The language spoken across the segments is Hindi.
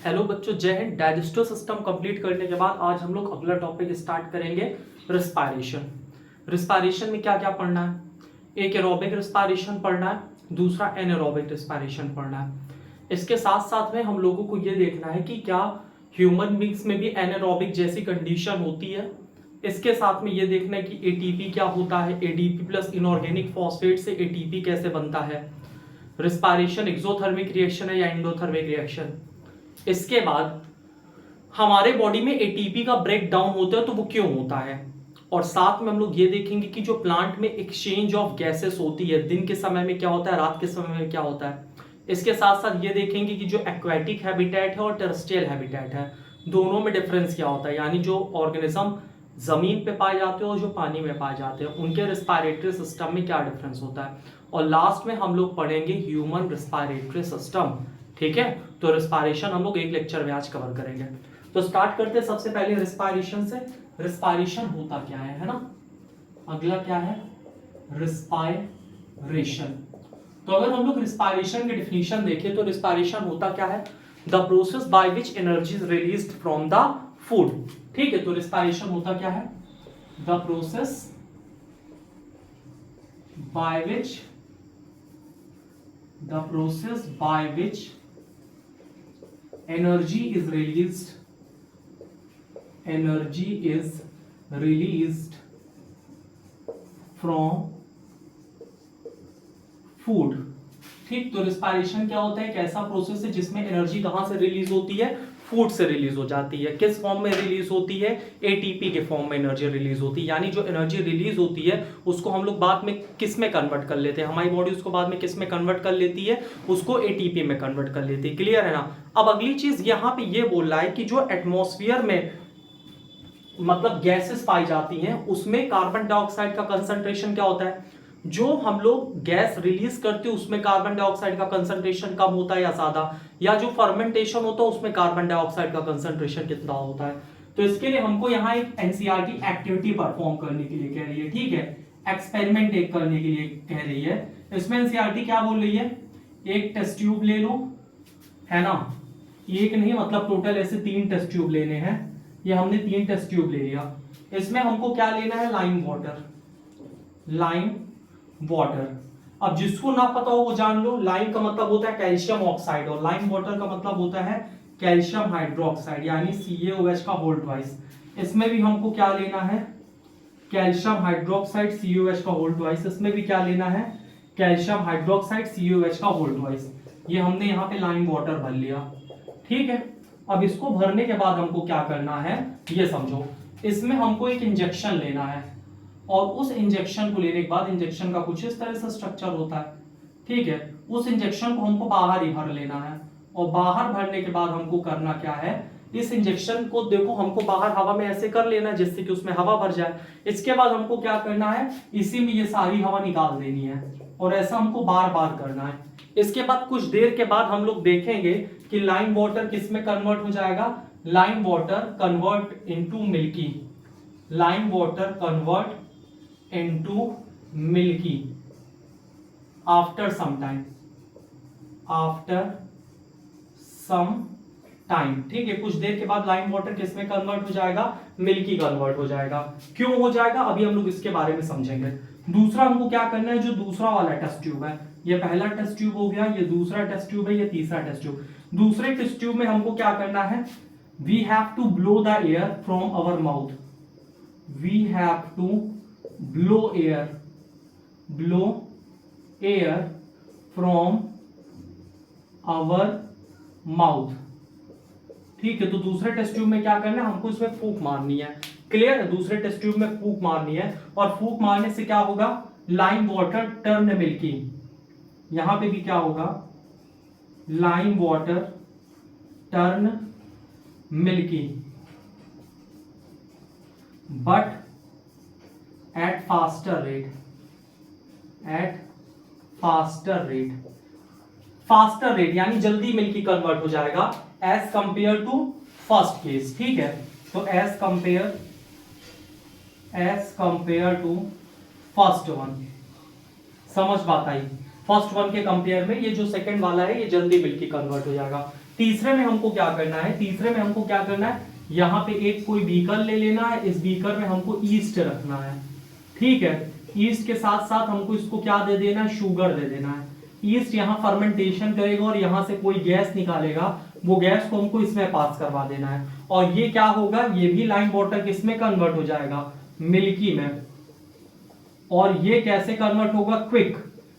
हेलो बच्चों, जय हिंद। डाइजेस्टिव सिस्टम कंप्लीट करने के बाद आज हम लोग अगला टॉपिक स्टार्ट करेंगे, रिस्पायरेशन। रिस्पायरेशन में क्या क्या पढ़ना है? एक एरोबिक रिस्पायरेशन पढ़ना है, दूसरा एनारोबिक रिस्पायरेशन पढ़ना है। इसके साथ साथ में हम लोगों को ये देखना है कि क्या ह्यूमन बींग्स में भी एनारोबिक जैसी कंडीशन होती है। इसके साथ में ये देखना है कि एटीपी क्या होता है, एडीपी प्लस इनऑर्गेनिक फॉस्फेट से एटीपी कैसे बनता है, रिस्पायरेशन एक्सोथर्मिक रिएक्शन है या एंडोथर्मिक रिएक्शन। इसके बाद हमारे बॉडी में एटीपी का ब्रेक डाउन होता है तो वो क्यों होता है, और साथ में हम लोग ये देखेंगे कि जो प्लांट में एक्सचेंज ऑफ गैसेस होती है, दिन के समय में क्या होता है, रात के समय में क्या होता है। इसके साथ साथ ये देखेंगे कि जो एक्वेटिक हैबिटेट है और टेरेस्ट्रियल हैबिटेट है, दोनों में डिफरेंस क्या होता है, यानी जो ऑर्गेनिज्म जमीन पे पाए जाते हैं और जो पानी में पाए जाते हैं, उनके रिस्पायरेटरी सिस्टम में क्या डिफरेंस होता है। और लास्ट में हम लोग पढ़ेंगे ह्यूमन रिस्पायरेटरी सिस्टम। ठीक है, तो रिस्पायरेशन हम लोग एक लेक्चर में आज कवर करेंगे। तो स्टार्ट करते हैं सबसे पहले रिस्पायरेशन से। रिस्पायरेशन होता क्या है ना। अगला क्या है, रिस्पायरेशन। तो अगर हम लोग रिस्पायरेशन की डिफिनीशन देखें तो रिस्पायरेशन होता क्या है, the process by which energy is released from the food. ठीक है, तो रिस्पायरेशन होता क्या है, the process by which energy is released from food। ठीक, तो रिस्पायरेशन क्या होता है, एक ऐसा प्रोसेस है जिसमें एनर्जी कहां से रिलीज होती है, फूड से रिलीज हो जाती है। किस फॉर्म में रिलीज होती है, एटीपी के फॉर्म में एनर्जी रिलीज होती है। यानी जो एनर्जी रिलीज होती है उसको हम लोग बाद में किस में कन्वर्ट कर लेते हैं, हमारी बॉडी उसको बाद में किस में कन्वर्ट कर लेती है, उसको एटीपी में कन्वर्ट कर लेती है। क्लियर है ना। अब अगली चीज यहां पे ये बोल रहा है कि जो एटमॉस्फेयर में मतलब गैसेस पाई जाती हैं उसमें कार्बन डाइऑक्साइड का कंसंट्रेशन क्या होता है, जो हम लोग गैस रिलीज करते हैं उसमें कार्बन डाइऑक्साइड का कंसंट्रेशन कम होता है या ज्यादा, या जो फर्मेंटेशन होता है उसमें कार्बन डाइऑक्साइड का कंसंट्रेशन कितना होता है। तो इसके लिए हमको यहाँ एक एनसीईआरटी एक्टिविटी परफॉर्म करने के लिए कह रही है। ठीक है, एक्सपेरिमेंट एक करने के लिए कह रही है। इसमें एनसीईआरटी क्या बोल रही है, एक टेस्ट ट्यूब ले लो, है ना, एक नहीं मतलब टोटल ऐसे 3 टेस्ट ट्यूब लेने हैं। ये हमने 3 टेस्ट ट्यूब ले लिया। इसमें हमको क्या लेना है, लाइम वाटर। अब जिसको ना पता हो वो जान लो, लाइम का मतलब होता है कैल्शियम ऑक्साइड और लाइम वाटर का मतलब होता है कैल्शियम हाइड्रोक्साइड, यानी CaOH का होल ट्वाइस। इसमें भी हमको क्या लेना है, कैल्शियम हाइड्रोक्साइड CaOH का होल ट्वाइस। इसमें भी क्या लेना है, कैल्शियम हाइड्रोक्साइड CaOH का होल ट्वाइस। ये हमने यहाँ पे लाइम वाटर भर लिया। ठीक है, अब इसको भरने के बाद हमको क्या करना है ये समझो। इसमें हमको एक इंजेक्शन लेना है और उस इंजेक्शन को लेने के बाद इंजेक्शन का कुछ इस तरह से स्ट्रक्चर होता है। ठीक है, उस इंजेक्शन को हमको बाहर ही भर लेना है और बाहर भरने के बाद हमको करना क्या है, इस इंजेक्शन को देखो हमको बाहर हवा में ऐसे कर लेना है जिससे कि उसमें हवा भर जाए। इसके बाद हमको क्या करना है, इसी में ये सारी हवा निकाल देनी है और ऐसा हमको बार बार करना है। इसके बाद कुछ देर के बाद हम लोग देखेंगे कि लाइम वाटर किस में कन्वर्ट हो जाएगा, lime water convert into milky, lime water convert into milky after some time. ठीक है, कुछ देर के बाद लाइम वाटर किस में कन्वर्ट हो जाएगा, मिल्की कन्वर्ट हो जाएगा। क्यों हो जाएगा अभी हम लोग इसके बारे में समझेंगे। दूसरा हमको क्या करना है, जो दूसरा वाला टेस्ट ट्यूब है, ये पहला टेस्ट ट्यूब हो गया, ये दूसरा टेस्ट ट्यूब है, ये तीसरा टेस्ट ट्यूब। दूसरे टेस्ट ट्यूब में हमको क्या करना है, we have to blow the air from our mouth, we have to blow air from our mouth. ठीक है, तो दूसरे टेस्ट ट्यूब में क्या करना है, हमको इसमें फूंक मारनी है। क्लियर है, दूसरे टेस्ट ट्यूब में फूंक मारनी है और फूंक मारने से क्या होगा, लाइम वाटर टर्न मिल्की। यहां पे भी क्या होगा, lime water turn milky but at faster rate, यानी जल्दी मिल्की कन्वर्ट हो जाएगा as compare to first case. ठीक है, तो as compare to first one. समझ बात आई। फर्स्ट वन के कंपेयर में ये जो सेकंड वाला है ये जल्दी मिल्की कन्वर्ट हो जाएगा। तीसरे में हमको क्या करना है, तीसरे में हमको क्या करना है, यहाँ पे एक कोई बीकर ले लेना है, इस बीकर में हमको ईस्ट रखना है, ठीक है। ईस्ट के साथ साथ हमको इसको क्या दे देना है, शुगर दे देना है। ईस्ट यहाँ फर्मेंटेशन करेगा और यहाँ से कोई गैस निकालेगा, वो गैस को हमको इसमें पास करवा देना है और ये क्या होगा, ये भी लाइम वाटर किसमें कन्वर्ट हो जाएगा, मिल्की में। और ये कैसे कन्वर्ट होगा, क्विक,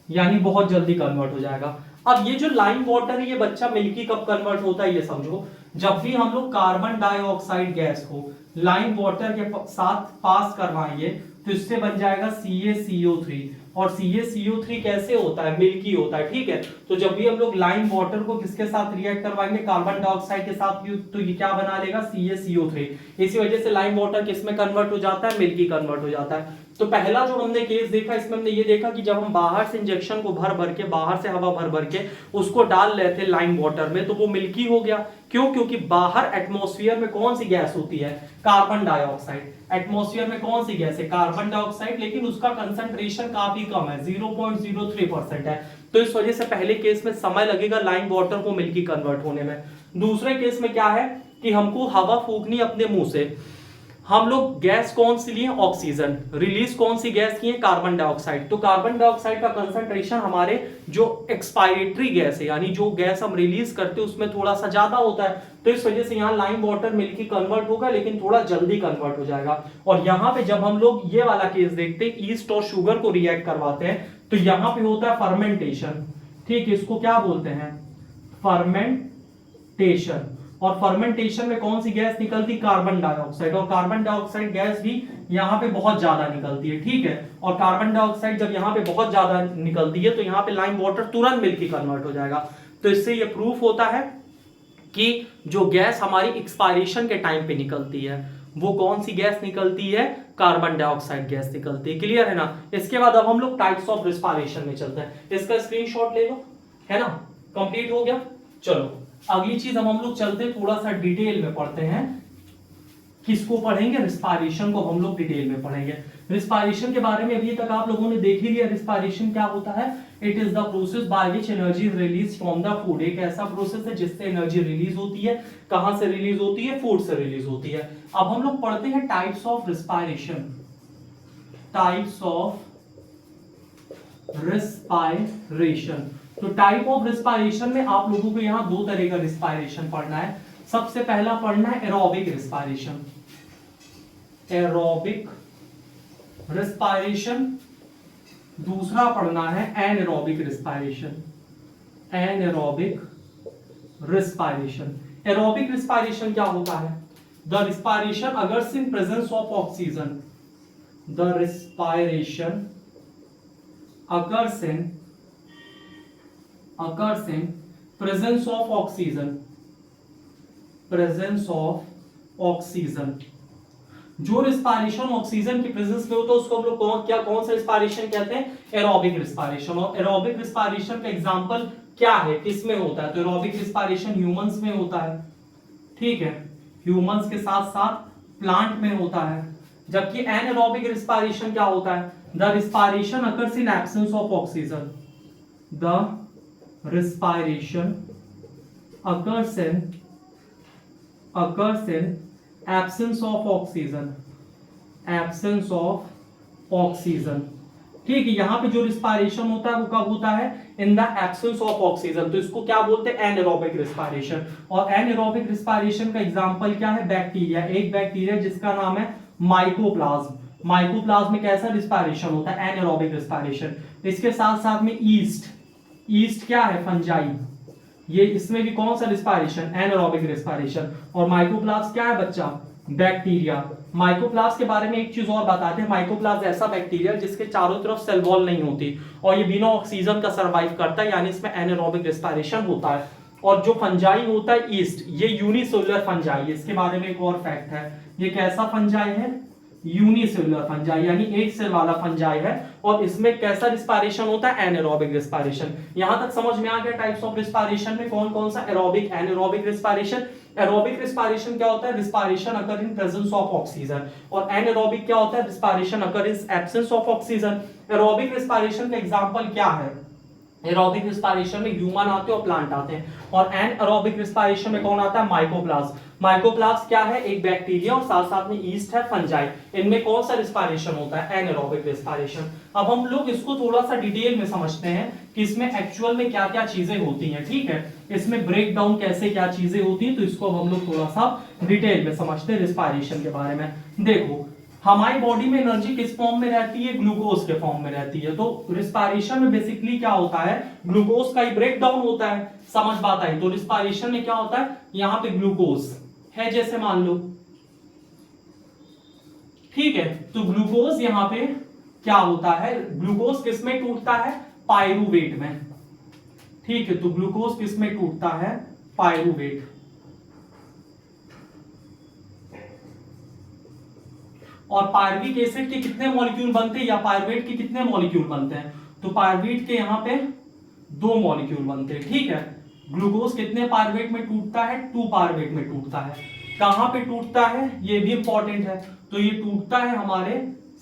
यानी बहुत जल्दी कन्वर्ट हो जाएगा। अब ये जो लाइम वाटर है ये बच्चा मिल्की कब कन्वर्ट होता है ये समझो, जब भी हम लोग कार्बन डाइऑक्साइड गैस को लाइम वाटर के साथ पास करवाएंगे तो इससे बन जाएगा CaCO3 और CaCO3 कैसे होता है, मिल्की होता है, ठीक है। तो जब भी हम लोग लाइम वाटर को किसके साथ रिएक्ट करवाएंगे, कार्बन डाइऑक्साइड के साथ, तो ये क्या बना लेगा, CaCO3। इसी वजह से लाइम वाटर किसमें कन्वर्ट हो जाता है, मिल्की कन्वर्ट हो जाता है। तो पहला जो हमने केस देखा इसमें हमने ये देखा कि जब हम बाहर से इंजेक्शन को भर भर के, बाहर से हवा भर भर के उसको डाल लेते हैं लाइम वाटर में तो वो मिल्की हो गया। क्यों, क्योंकि बाहर एटमॉस्फेयर में कौन सी गैस होती है, कार्बन डाइऑक्साइड। एटमॉस्फेयर में कौन सी गैस है, कार्बन डाइऑक्साइड, लेकिन उसका कंसंट्रेशन काफी कम है, 0.03% है। तो इस वजह से पहले केस में समय लगेगा लाइम वाटर को मिल्की कन्वर्ट होने में। दूसरे केस में क्या है कि हमको हवा फूकनी अपने मुंह से, हम लोग गैस कौन सी लिए, ऑक्सीजन, रिलीज कौन सी गैस की है, कार्बन डाइऑक्साइड। तो कार्बन डाइऑक्साइड का कंसंट्रेशन हमारे जो एक्सपायरेटरी गैस है, यानी जो गैस हम रिलीज करते हैं उसमें थोड़ा सा ज्यादा होता है। तो इस वजह से यहाँ लाइम वाटर मिल्की कन्वर्ट होगा, लेकिन थोड़ा जल्दी कन्वर्ट हो जाएगा। और यहाँ पे जब हम लोग ये वाला केस देखते हैं, ईस्ट और शुगर को रिएक्ट करवाते हैं, तो यहाँ पे होता है फर्मेंटेशन, ठीक है। इसको क्या बोलते हैं, फर्मेंटेशन। और फर्मेंटेशन में कौन सी गैस निकलती, कार्बन डाइऑक्साइड। और कार्बन डाइऑक्साइड गैस भी यहाँ पे बहुत ज्यादा निकलती है, ठीक है। और कार्बन डाइऑक्साइड जब यहाँ पे बहुत ज्यादा निकलती है तो यहाँ पे लाइम वाटर तुरंत मिल्की कन्वर्ट हो जाएगा। तो इससे ये प्रूफ होता है कि जो गैस हमारी एक्सपायरेशन के टाइम पे निकलती है वो कौन सी गैस निकलती है, कार्बन डाइऑक्साइड गैस निकलती है। क्लियर है ना। इसके बाद अब हम लोग टाइप्स ऑफ रिस्पायरेशन में चलते हैं। इसका स्क्रीनशॉट ले लो, है ना, कंप्लीट हो गया। चलो अगली चीज हम लोग चलते हैं, थोड़ा सा डिटेल में पढ़ते हैं। किसको पढ़ेंगे, रिस्पायरेशन को हम लोग डिटेल में पढ़ेंगे। रिस्पायरेशन के बारे में अभी तक आप लोगों ने देख ही लिया, रिस्पायरेशन क्या होता है। It is the process by which energy release from the food. एक ऐसा प्रोसेस है जिससे एनर्जी रिलीज होती है। कहां से रिलीज होती है, फूड से रिलीज होती है। अब हम लोग पढ़ते हैं types of respiration. Types of respiration. तो टाइप ऑफ रिस्पायरेशन में आप लोगों को यहां दो तरह का रिस्पायरेशन पढ़ना है। सबसे पहला पढ़ना है एरोबिक रिस्पायरेशन। Aerobic respiration. दूसरा पढ़ना है anaerobic respiration. Anaerobic respiration. Aerobic respiration क्या होता है, the respiration occurs in presence of oxygen. The respiration occurs in presence of oxygen। presence of oxygen। जो रिस्पायरेशन ऑक्सीजन की प्रेजेंस में होता है उसको हम लोग कौन सा रिस्पायरेशन कहते हैं, एरोबिक रिस्पायरेशन। और एरोबिक रिस्पायरेशन का एग्जांपल क्या है, किसमें होता है, तो एरोबिक रिस्पायरेशन ह्यूमंस में होता है, ठीक है। ह्यूमंस के साथ साथ प्लांट में होता है। जबकि एनएरोबिक रिस्पायरेशन क्या होता है, the respiration occurs in absence of oxygen. The respiration occurs in absence of oxygen। absence of oxygen, ठीक है। यहां पे जो रिस्पायरेशन होता है वो कब होता है, in the absence of oxygen. तो इसको क्या बोलते हैं, एनएरोबिक रिस्पायरेशन। और एनएरोबिक रिस्पायरेशन का एग्जांपल क्या है, बैक्टीरिया। एक बैक्टीरिया जिसका नाम है माइकोप्लाज्म। माइकोप्लाज्म में कैसा रिस्पायरेशन होता है, एनएरोबिक रिस्पायरेशन। इसके साथ साथ में ईस्ट। ईस्ट क्या है, फंजाई। ये इसमें भी कौन सा रिस्पायरेशन, एनारोबिक रिस्पायरेशन। और माइकोप्लाज्म क्या है बच्चा, बैक्टीरिया। माइकोप्लाज्म के बारे में एक चीज और बताते हैं, माइकोप्लाज्म ऐसा बैक्टीरिया जिसके चारों तरफ सेल वॉल नहीं होती और ये बिना ऑक्सीजन का सर्वाइव करता है, यानी इसमें एनारोबिक रिस्पायरेशन होता है। और जो फंजाई होता है ईस्ट, ये यूनिसेलुलर फंजाई। इसके बारे में एक और फैक्ट है, ये कैसा फंजाई है, यूनिसेलुलर फंजाई, यानी एक सेल वाला फंजाई है। और इसमें कैसा रिस्पायरेशन होता है, एनारोबिक रिस्पायरेशन। यहां तक समझ में आ गया टाइप्स ऑफ रिस्पायरेशन में कौन कौन सा, aerobic, anaerobic respiration. Aerobic respiration क्या होता है, respiration occur in presence of oxygen. और एनारोबिक क्या होता है, respiration occur in absence of oxygen. Aerobic respiration का एग्जांपल क्या है, एरोबिक रिस्पायरेशन में ह्यूमन आते हैं और प्लांट आते हैं, और एनएरोबिक रिस्पायरेशन में कौन आता है? माइकोप्लाज्म। माइकोप्लाज्म क्या है? एक बैक्टीरिया और साथ साथ में ईस्ट है, फंजाई। इनमें कौन सा रिस्पायरेशन होता है? Anaerobic respiration. अब हम लोग इसको थोड़ा सा डिटेल में समझते हैं कि इसमें एक्चुअल में क्या क्या चीजें होती हैं, ठीक है, इसमें ब्रेक डाउन कैसे क्या चीजें होती हैं, तो इसको हम लोग थोड़ा सा डिटेल में समझते हैं रिस्पायरेशन के बारे में। देखो, हमारी बॉडी में एनर्जी किस फॉर्म में रहती है? ग्लूकोज के फॉर्म में रहती है। तो रिस्पायरेशन में बेसिकली क्या होता है? ग्लूकोज का ही ब्रेक डाउन होता है। समझ बात आई? तो रिस्पायरेशन में क्या होता है? यहाँ पे ग्लूकोज है जैसे मान लो, ठीक है, तो ग्लूकोज यहाँ पे क्या होता है? ग्लूकोज किस में टूटता है? पायरूवेट में, ठीक है, तो ग्लूकोज किस में टूटता है? पायरूवेट। और पायरुविक एसिड के कितने मॉलिक्यूल बनते हैं, या पायरुवेट के कितने मॉलिक्यूल बनते हैं? तो पायरुवेट के यहाँ पे 2 मॉलिक्यूल बनते हैं, ठीक है। ग्लूकोज कितने पायरुवेट में टूटता है? 2 पायरुवेट में टूटता है। कहां पे टूटता है ये भी इंपॉर्टेंट है, तो ये टूटता है हमारे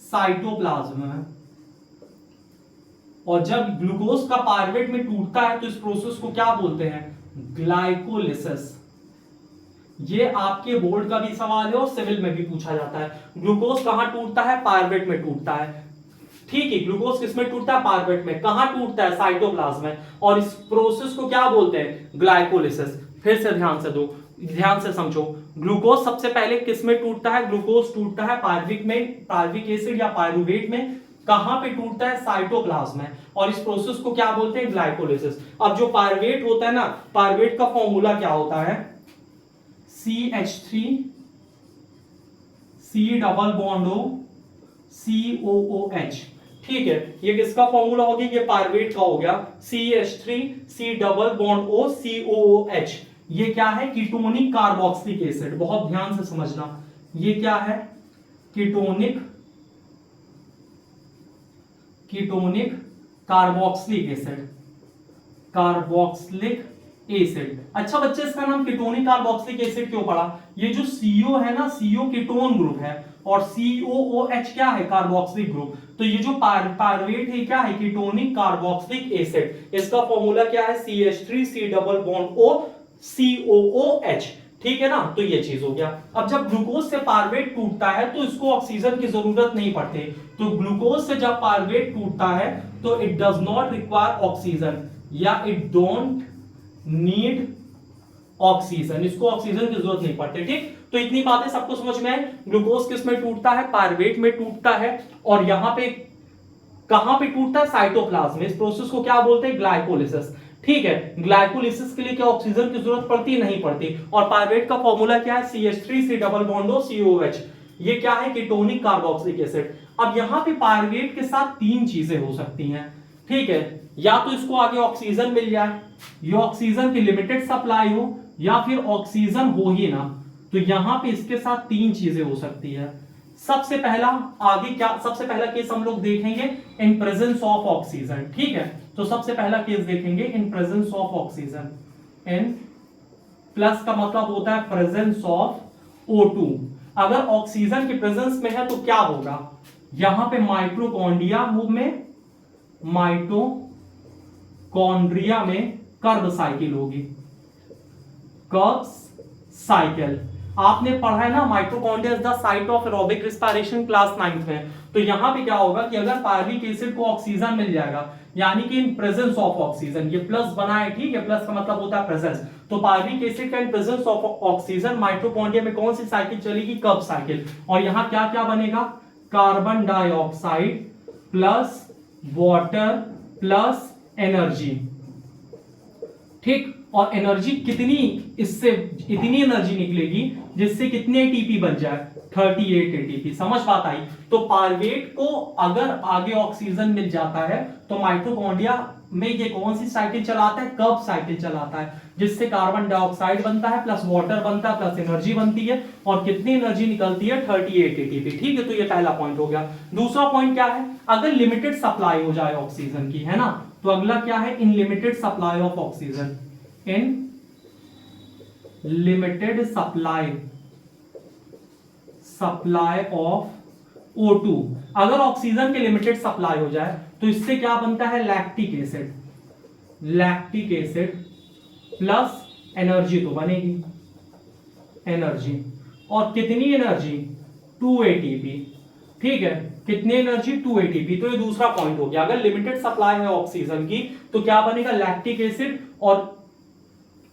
साइटोप्लाज्म में। और जब ग्लूकोज का पायरुवेट में टूटता है तो इस प्रोसेस को क्या बोलते हैं? ग्लाइकोलिसिस। ये आपके बोर्ड का भी सवाल है और सिविल में भी पूछा जाता है। ग्लूकोज कहां टूटता है? पायरुवेट में टूटता है, ठीक है। ग्लूकोज किस में टूटता है? पायरुवेट में। कहां टूटता है? साइटोप्लाज्म में। और इस प्रोसेस को क्या बोलते हैं? ग्लाइकोलिसिस। फिर से ध्यान से दो, ध्यान से समझो। ग्लूकोज सबसे पहले किस में टूटता है? ग्लूकोज टूटता है पायरुविक में, पायरुविक एसिड या पायरुवेट में। कहां पे टूटता है? साइटोप्लाज्म में। और इस प्रोसेस को क्या बोलते हैं? ग्लाइकोलिसिस। अब जो पायरुवेट होता है ना, पायरुवेट का फॉर्मूला क्या होता है? CH3 C double bond O COOH, ठीक है। ये किसका फॉर्मूला हो गया? ये पायरुवेट का हो गया, CH3 C double bond O COOH। ये क्या है? Ketonic carboxylic acid. बहुत ध्यान से समझना, ये क्या है? Ketonic carboxylic acid, carboxylic acid. अच्छा बच्चे, इसका नाम कीटोनिक कार्बोक्सिलिक एसिड क्यों पड़ा? ये जो CO है ना, CO कीटोन ग्रुप है, और COOH क्या है? Carboxylic group. तो ये जो पायरुवेट है क्या है? Ketonic carboxylic acid. इसका फॉर्मूला क्या है? CH3 C double bond O COOH, ठीक है ना। तो ये चीज हो गया। अब जब ग्लूकोज से पायरुवेट टूटता है तो इसको ऑक्सीजन की जरूरत नहीं पड़ती। तो ग्लूकोज से जब पायरुवेट टूटता है तो it does not require oxygen, या इट डोंट नीड ऑक्सीजन। इसको ऑक्सीजन की जरूरत नहीं पड़ती, ठीक। तो इतनी बातें सबको समझ में आए। ग्लूकोज किस में टूटता है? पायरुवेट में टूटता है। और यहां पे कहां पे टूटता है? साइटोप्लाज्म में। इस प्रोसेस को क्या बोलते हैं? ग्लाइकोलिसिस, ठीक है। ग्लाइकोलिसिस के लिए क्या ऑक्सीजन की जरूरत पड़ती? नहीं पड़ती। और पायरुवेट का फॉर्मूला क्या है? CH3 C double bond O COOH। ये क्या है? Ketonic carboxylic acid. अब यहां पे पायरुवेट के साथ 3 चीजें हो सकती हैं, ठीक है। या तो इसको आगे ऑक्सीजन मिल जाए, ये ऑक्सीजन की लिमिटेड सप्लाई हो, या फिर ऑक्सीजन हो ही ना। तो यहां पे इसके साथ 3 चीजें हो सकती है। सबसे पहला, आगे क्या सबसे पहला केस हम लोग देखेंगे? इन प्रेजेंस ऑफ ऑक्सीजन, ठीक है। तो सबसे पहला केस देखेंगे इन presence of oxygen. In plus का मतलब होता है प्रेजेंस ऑफ O2। अगर ऑक्सीजन की प्रेजेंस में है तो क्या होगा? यहां पे माइटोकॉन्ड्रिया में, माइटोकॉन्ड्रिया में कर्व साइकिल होगी। कर्व साइकिल आपने पढ़ा है ना, mitochondria is the site of aerobic respiration class 9th में। तो यहां पे क्या होगा कि अगर पायरुविक एसिड को ऑक्सीजन मिल जाएगा, यानी कि इन प्रेजेंस ऑफ ऑक्सीजन, ये प्लस बना है, ठीक है, प्लस का मतलब होता है प्रेजेंस। तो पायरुविक एसिड का इन प्रेजेंस ऑफ ऑक्सीजन माइटोकॉन्ड्रिया में कौन सी साइकिल चलेगी? Krebs cycle. और यहां क्या क्या बनेगा? Carbon dioxide plus water plus energy, ठीक। और एनर्जी कितनी? इससे इतनी एनर्जी निकलेगी जिससे कितने एटीपी बन जाए? 38 एटीपी। समझ बात आई? तो पायरुवेट को अगर आगे ऑक्सीजन मिल जाता है तो माइटोकॉन्ड्रिया में ये कौन सी साइकिल चलाता है? कर्व साइकिल चलाता है, जिससे कार्बन डाइऑक्साइड बनता है प्लस वाटर बनता है प्लस एनर्जी बनती है। और कितनी एनर्जी निकलती है? 38 एटीपी, ठीक है। तो ये पहला पॉइंट हो गया। दूसरा पॉइंट क्या है? अगर लिमिटेड सप्लाई हो जाए ऑक्सीजन की, है ना, तो अगला क्या है? In limited supply of oxygen. In limited supply of O2। अगर ऑक्सीजन के लिमिटेड सप्लाई हो जाए तो इससे क्या बनता है? Lactic acid. Lactic acid plus energy तो बनेगी, एनर्जी, और कितनी एनर्जी, 2 एटीपी। ठीक है, कितनी एनर्जी, 2 एटीपी। तो ये दूसरा पॉइंट हो गया। अगर लिमिटेड सप्लाई है ऑक्सीजन की तो क्या बनेगा, लैक्टिक एसिड, और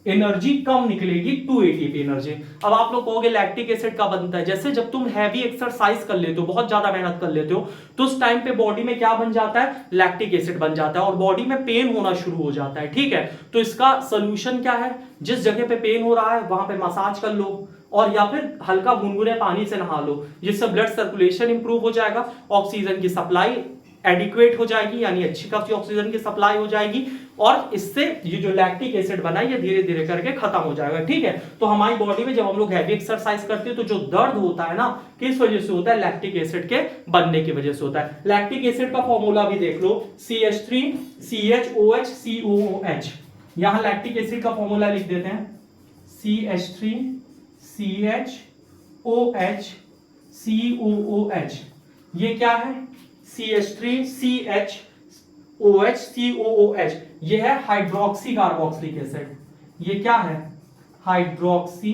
एनर्जी कम निकलेगी, 2 एटीपी एनर्जी। अब आप लोग कहोगे लैक्टिक एसिड का बनता है, जैसे जब तुम हैवी एक्सरसाइज कर लेते हो, बहुत ज्यादा मेहनत कर लेते हो, तो उस टाइम पे बॉडी में क्या बन जाता है, लैक्टिक एसिड बन जाता है और बॉडी में पेन होना शुरू हो जाता है। ठीक है, तो इसका सोल्यूशन क्या है, जिस जगह पे पेन हो रहा है वहां पे मसाज कर लो, और या फिर हल्का गुनगुने पानी से नहा लो, जिससे ब्लड सर्कुलेशन इंप्रूव हो जाएगा, ऑक्सीजन की सप्लाई एडिक्वेट हो जाएगी, यानी अच्छी खासी ऑक्सीजन की सप्लाई हो जाएगी, और इससे ये जो लैक्टिक एसिड बना है ये धीरे धीरे करके खत्म हो जाएगा। ठीक है, तो हमारी बॉडी में जब हम लोग हैवी एक्सरसाइज करते हैं तो जो दर्द होता है ना, किस वजह से होता है, लैक्टिक एसिड के बनने की वजह से होता है। लैक्टिक एसिड का फॉर्मूला भी देख लो, CH3CHOH। यहां लैक्टिक एसिड का फॉर्मूला लिख देते हैं, CH3CHOH। ये क्या है, CH3CHOH, ये है हाइड्रोक्सी कार्बोक्सिलिक एसिड। ये क्या है, हाइड्रोक्सी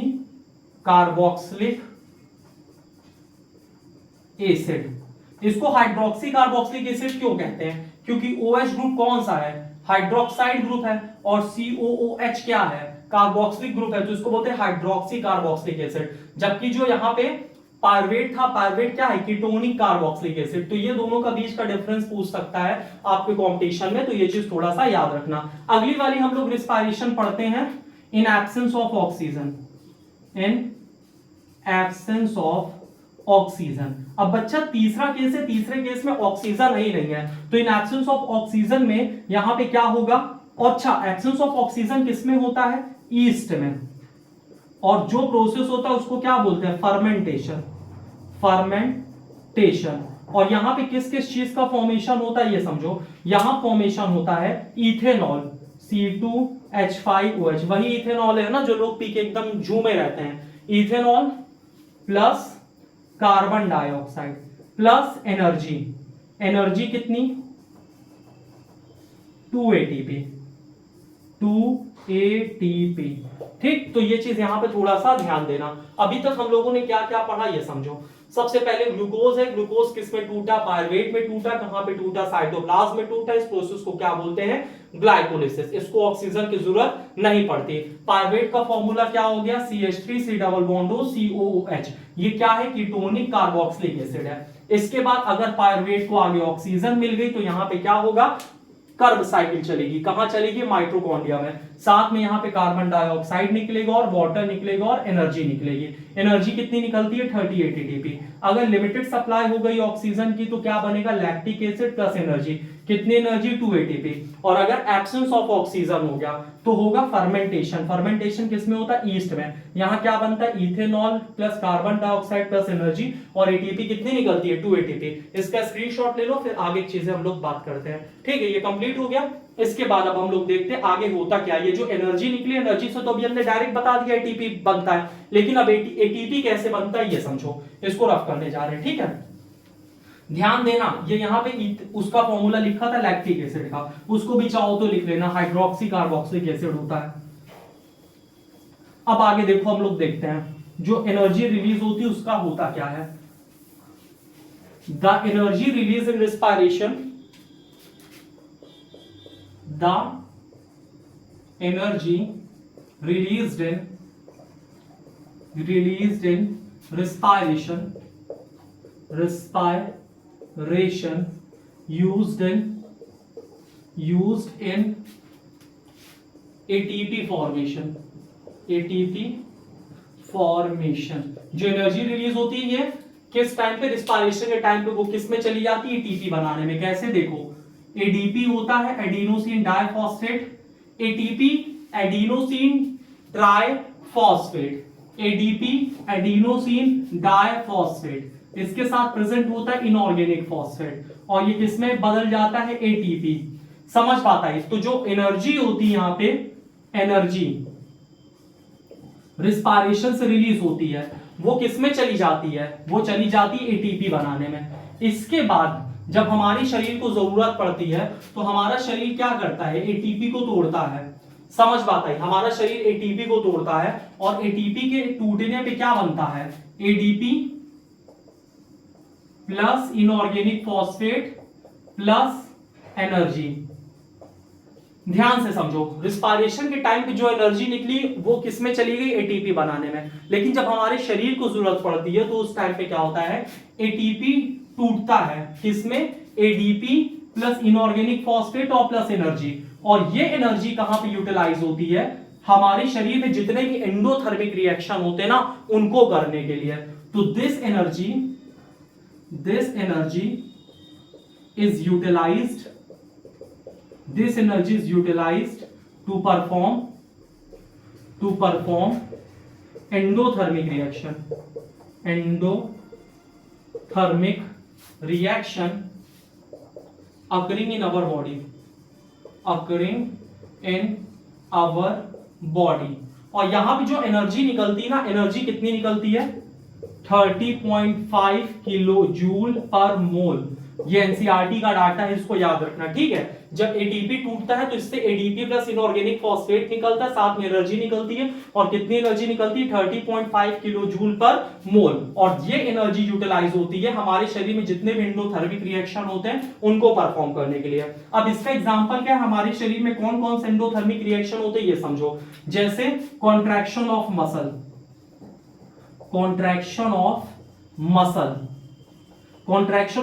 कार्बोक्सिलिक एसिड। इसको हाइड्रोक्सी कार्बोक्सिलिक एसिड क्यों कहते हैं, क्योंकि OH ग्रुप कौन सा है, हाइड्रोक्साइड ग्रुप है, और COOH क्या है, कार्बोक्सिलिक ग्रुप है, तो इसको बोलते हैं हाइड्रोक्सी कार्बोक्सिलिक एसिड। जबकि जो यहाँ पे पायरुवेट था, पायरुवेट क्या है, कीटोनिक कार्बोक्सिलिक एसिड। तो ये दोनों का बीच का डिफरेंस पूछ सकता है आपके कॉम्पिटिशन में, तो ये चीज थोड़ा सा याद रखना। अगली वाली हम लोग रिस्पायरेशन पढ़ते हैं, in absence of oxygen, in absence of oxygen. अब बच्चा तीसरा केस है, तीसरे केस में ऑक्सीजन ही नहीं है, तो इन एब्सेंस ऑफ ऑक्सीजन में यहां पे क्या होगा, अच्छा एब्सेंस ऑफ ऑक्सीजन किसमें होता है, ईस्ट में, और जो प्रोसेस होता है उसको क्या बोलते हैं, फर्मेंटेशन, फर्मेंटेशन। और यहां पे किस किस चीज का फॉर्मेशन होता है ये समझो, यहां फॉर्मेशन होता है इथेनॉल, C2H5OH, वही इथेनॉल है ना जो लोग पी के एकदम झूमे रहते हैं, ethanol plus carbon dioxide plus energy, energy कितनी, 2 एटीपी, 2 एटीपी। ठीक, तो ये चीज यहां पे थोड़ा सा ध्यान देना। अभी तक हम लोगों ने क्या क्या पढ़ा ये समझो। सबसे पहले ग्लूकोज है, ग्लूकोज किस में टूटा, पायरुवेट में टूटा, कहां पे टूटा, साइटोप्लाज्म में टूटा। इस प्रोसेस को क्या बोलते हैं, ग्लाइकोलिसिस। इसको ऑक्सीजन की जरूरत नहीं पड़ती। पायरुवेट का फॉर्मूला क्या हो गया, CH3C+COOH। ये क्या है, कीटोनिक कार्बोक्सिलिक एसिड है। इसके बाद अगर पायरुवेट को आगे ऑक्सीजन मिल गई तो यहां पे क्या होगा, कर्ब साइकिल चलेगी, कहां चलेगी, माइटोकॉन्ड्रिया में। साथ में यहां पे कार्बन डाइऑक्साइड निकलेगा और वाटर निकलेगा और एनर्जी निकलेगी। एनर्जी कितनी निकलती है, 38 एटीपी। अगर लिमिटेड सप्लाई हो गई ऑक्सीजन की तो क्या बनेगा, लैक्टिक एसिड प्लस एनर्जी, कितनी एनर्जी, 2 एटीपी। और अगर एब्सेंस ऑफ ऑक्सीजन हो गया तो होगा फर्मेंटेशन। फर्मेंटेशन किस में होता है, ईस्ट में। यहां क्या बनता है, ethanol plus carbon dioxide plus energy, और एटीपी कितनी निकलती है, 2 एटीपी। इसका स्क्रीनशॉट ले लो, फिर आगे चीजें हम लोग बात करते हैं। ठीक है, ये कंप्लीट हो गया। इसके बाद अब हम लोग देखते हैं आगे होता क्या। ये जो एनर्जी निकली, एनर्जी से तो अभी हमने डायरेक्ट बता दिया एटीपी बनता है, लेकिन अब एटीपी कैसे बनता है ये समझो, इसको रफ करने जा रहे हैं। ठीक है, ध्यान देना, ये यहाँ पे उसका फॉर्मूला लिखा था लैक्टिक एसिड का, उसको भी चाहो तो लिख लेना, हाइड्रोक्सी कार्बोक्सिलिक एसिड होता है। अब आगे देखो, हम लोग देखते हैं जो एनर्जी रिलीज होती है उसका होता क्या है। The energy release in respiration, the energy released in respiration used in ATP formation, जो एनर्जी रिलीज होती है ये किस टाइम पे, रिस्पायरेशन के टाइम पे, वो किस में चली जाती है, एटीपी बनाने में। कैसे, देखो एडीपी होता है, adenosine diphosphate, ATP adenosine triphosphate, ADP adenosine diphosphate. इसके साथ प्रेजेंट होता है इनऑर्गेनिक फॉस्फेट, और ये किसमें बदल जाता है, एटीपी। समझ पाता है। तो जो एनर्जी होती है यहां पे, एनर्जी रिस्पायरेशन से रिलीज होती है वो किसमें चली जाती है, वो चली जाती है एटीपी बनाने में। इसके बाद जब हमारी शरीर को जरूरत पड़ती है तो हमारा शरीर क्या करता है, एटीपी को तोड़ता है। समझ बात आई, हमारा शरीर एटीपी को तोड़ता है और एटीपी के टूटने पे क्या बनता है, ADP plus inorganic phosphate plus energy. ध्यान से समझो, रिस्पायरेशन के टाइम पे जो एनर्जी निकली वो किस में चली गई, एटीपी बनाने में। लेकिन जब हमारे शरीर को जरूरत पड़ती है तो उस टाइम पे क्या होता है, एटीपी टूटता है किसमें, एडीपी प्लस इनऑर्गेनिक फॉस्फेट और प्लस एनर्जी। और ये एनर्जी कहां पे यूटिलाइज होती है, हमारे शरीर में जितने भी एंडोथर्मिक रिएक्शन होते हैं ना उनको करने के लिए। तो this energy is utilized to perform endothermic reaction occurring in our body। और यहां भी जो एनर्जी निकलती है ना, एनर्जी कितनी निकलती है, 30.5 किलो जूल पर मोल। ये एनसीईआरटी का डाटा है, इसको याद रखना, ठीक है। जब एटीपी टूटता है तो इससे एडीपी प्लस इनऑर्गेनिक फॉस्फेट निकलता है, साथ में एनर्जी निकलती है। और कितनी एनर्जी निकलती है, 30.5 किलो जूल पर मोल। और ये एनर्जी यूटिलाइज होती है हमारे शरीर में जितने भी एंडोथर्मिक रिएक्शन होते हैं उनको परफॉर्म करने के लिए। अब इसका एग्जांपल क्या है, हमारे शरीर में कौन कौन से एंडोथर्मिक रिएक्शन होते हैं ये समझो। जैसे contraction of muscle, contraction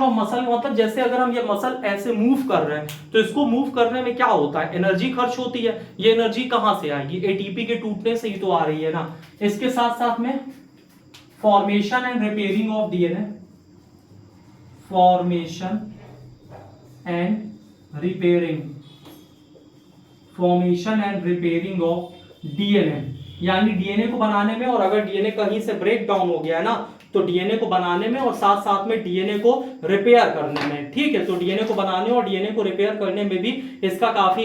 of muscle मतलब जैसे अगर हम ये मसल ऐसे मूव कर रहे हैं तो इसको मूव करने में क्या होता है, एनर्जी खर्च होती है। ये एनर्जी कहां से आएगी, एटीपी के टूटने से ही तो आ रही है ना। इसके साथ साथ में formation and repairing of DNA, formation and repairing of DNA, यानी डीएनए को बनाने में। और अगर डीएनए कहीं से ब्रेक डाउन हो गया है ना तो डीएनए को बनाने में और साथ साथ में डीएनए को रिपेयर करने में, ठीक है। तो डीएनए को बनाने और डीएनए को रिपेयर करने में भी इसका काफी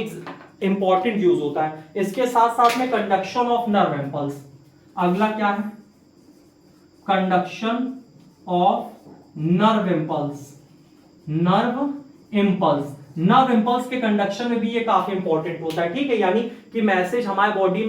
इंपॉर्टेंट यूज होता है। इसके साथ साथ में कंडक्शन ऑफ नर्व इंपल्स, अगला क्या है, कंडक्शन ऑफ नर्व इंपल्स के कंडक्शन में भी ये काफी इंपॉर्टेंट होता है, ठीक है। यानी कि मैसेज हमारे बॉडी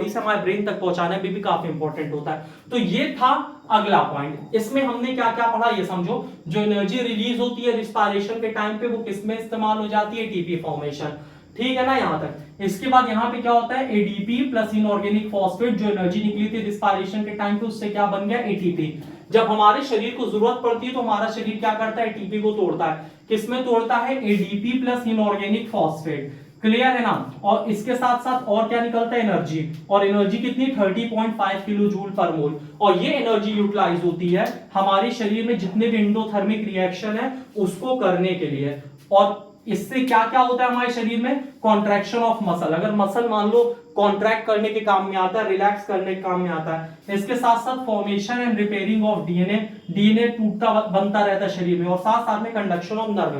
से हमारे ब्रेन तक पहुंचाने में भी काफी इंपॉर्टेंट होता है। तो ये था अगला पॉइंट। इसमें हमने क्या क्या पढ़ा ये समझो। जो एनर्जी रिलीज होती है रिस्पायरेशन के टाइम पे वो किसमें इस्तेमाल हो जाती है, एटीपी फॉर्मेशन, ठीक है ना यहां तक। इसके बाद यहां पे क्या होता है, एडीपी प्लस इनऑर्गेनिक फॉस्फेट, जो एनर्जी निकली थी रिस्पायरेशन के टाइम पे उससे क्या बन गया, एटीपी। जब हमारे शरीर को जरूरत पड़ती है तो हमारा शरीर क्या करता है, एटीपी को तोड़ता है। किसमें तोड़ता है, ADP plus inorganic phosphate, clear है ना। और इसके साथ साथ और क्या निकलता है, एनर्जी। और एनर्जी कितनी, 30.5 किलो जूल पर मोल। और ये एनर्जी यूटिलाइज होती है हमारे शरीर में जितने भी एंडोथर्मिक रिएक्शन है उसको करने के लिए। और इससे क्या क्या होता है हमारे शरीर में, कॉन्ट्रैक्शन ऑफ मसल। अगर मसल मान लो कॉन्ट्रैक्ट करने के काम में आता है, रिलैक्स करने के काम में आता है। इसके साथ साथ formation and repairing of DNA टूटता बनता रहता है शरीर में। और साथ साथ में कंडक्शन ऑफ नर्व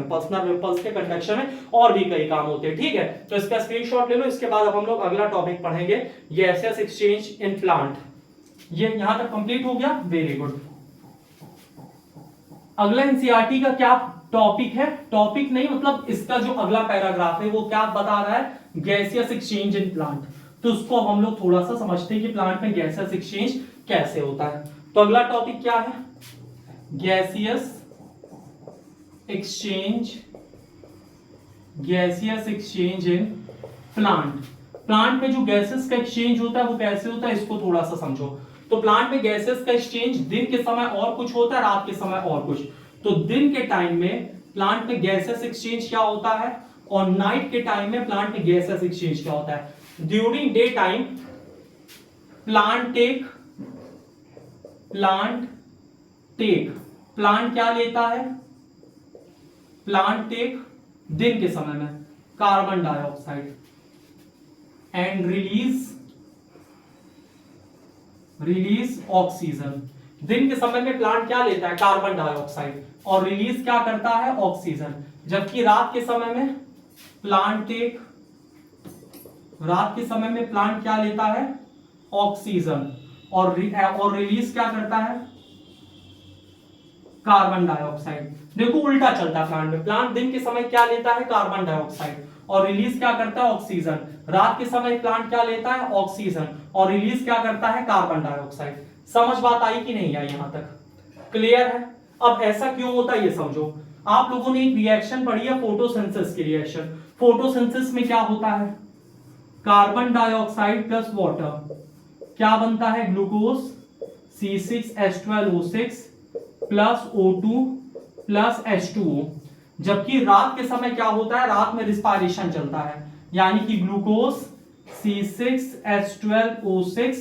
इंपल्स के कंडक्शन में और भी कई काम होते हैं, ठीक है। तो इसका स्क्रीनशॉट ले लो। इसके बाद अब हम लोग अगला टॉपिक पढ़ेंगे, गैसियस एक्सचेंज इन प्लांट। ये यहां तक कंप्लीट हो गया, वेरी गुड। अगला एनसीईआरटी का क्या टॉपिक है, टॉपिक नहीं मतलब इसका जो अगला पैराग्राफ है वो क्या बता रहा है, गैसियस एक्सचेंज इन प्लांट। तो उसको हम लोग थोड़ा सा समझते हैं कि प्लांट में गैसियस एक्सचेंज कैसे होता है। तो अगला टॉपिक क्या है, gaseous exchange in plant. Plant में जो गैसेस का एक्सचेंज होता है वो कैसे होता है, इसको थोड़ा सा समझो। तो प्लांट में गैसेस का एक्सचेंज दिन के समय और कुछ होता है, रात के समय और कुछ। तो दिन के टाइम में प्लांट में गैसेस एक्सचेंज क्या होता है और नाइट के टाइम में प्लांट में गैसेस एक्सचेंज क्या होता है। ड्यूरिंग डे टाइम प्लांट क्या लेता है, प्लांट टेक दिन के समय में carbon dioxide and release oxygen. दिन के समय में प्लांट क्या लेता है, कार्बन डाइऑक्साइड, और रिलीज क्या करता है, ऑक्सीजन। जबकि रात के समय में प्लांट क्या लेता है, ऑक्सीजन, और रिलीज क्या करता है, कार्बन डाइऑक्साइड। देखो उल्टा चलता है प्लांट में, प्लांट दिन के समय क्या लेता है, कार्बन डाइऑक्साइड, और रिलीज क्या करता है, ऑक्सीजन। रात के समय प्लांट क्या लेता है, ऑक्सीजन, और रिलीज क्या करता है, कार्बन डाइऑक्साइड। समझ बात आई कि नहीं आई, यहां तक क्लियर है। अब ऐसा क्यों होता है ये समझो। आप लोगों ने एक रिएक्शन पढ़ी है, फोटोसिंथेसिस की रिएक्शन। फोटोसिंथेसिस में क्या होता है, कार्बन डाइऑक्साइड प्लस वाटर क्या बनता है, glucose C6H12O6 plus O2 plus H2O। जबकि रात के समय क्या होता है, रात में रिस्पायरेशन चलता है, यानी कि ग्लूकोज C6H12O6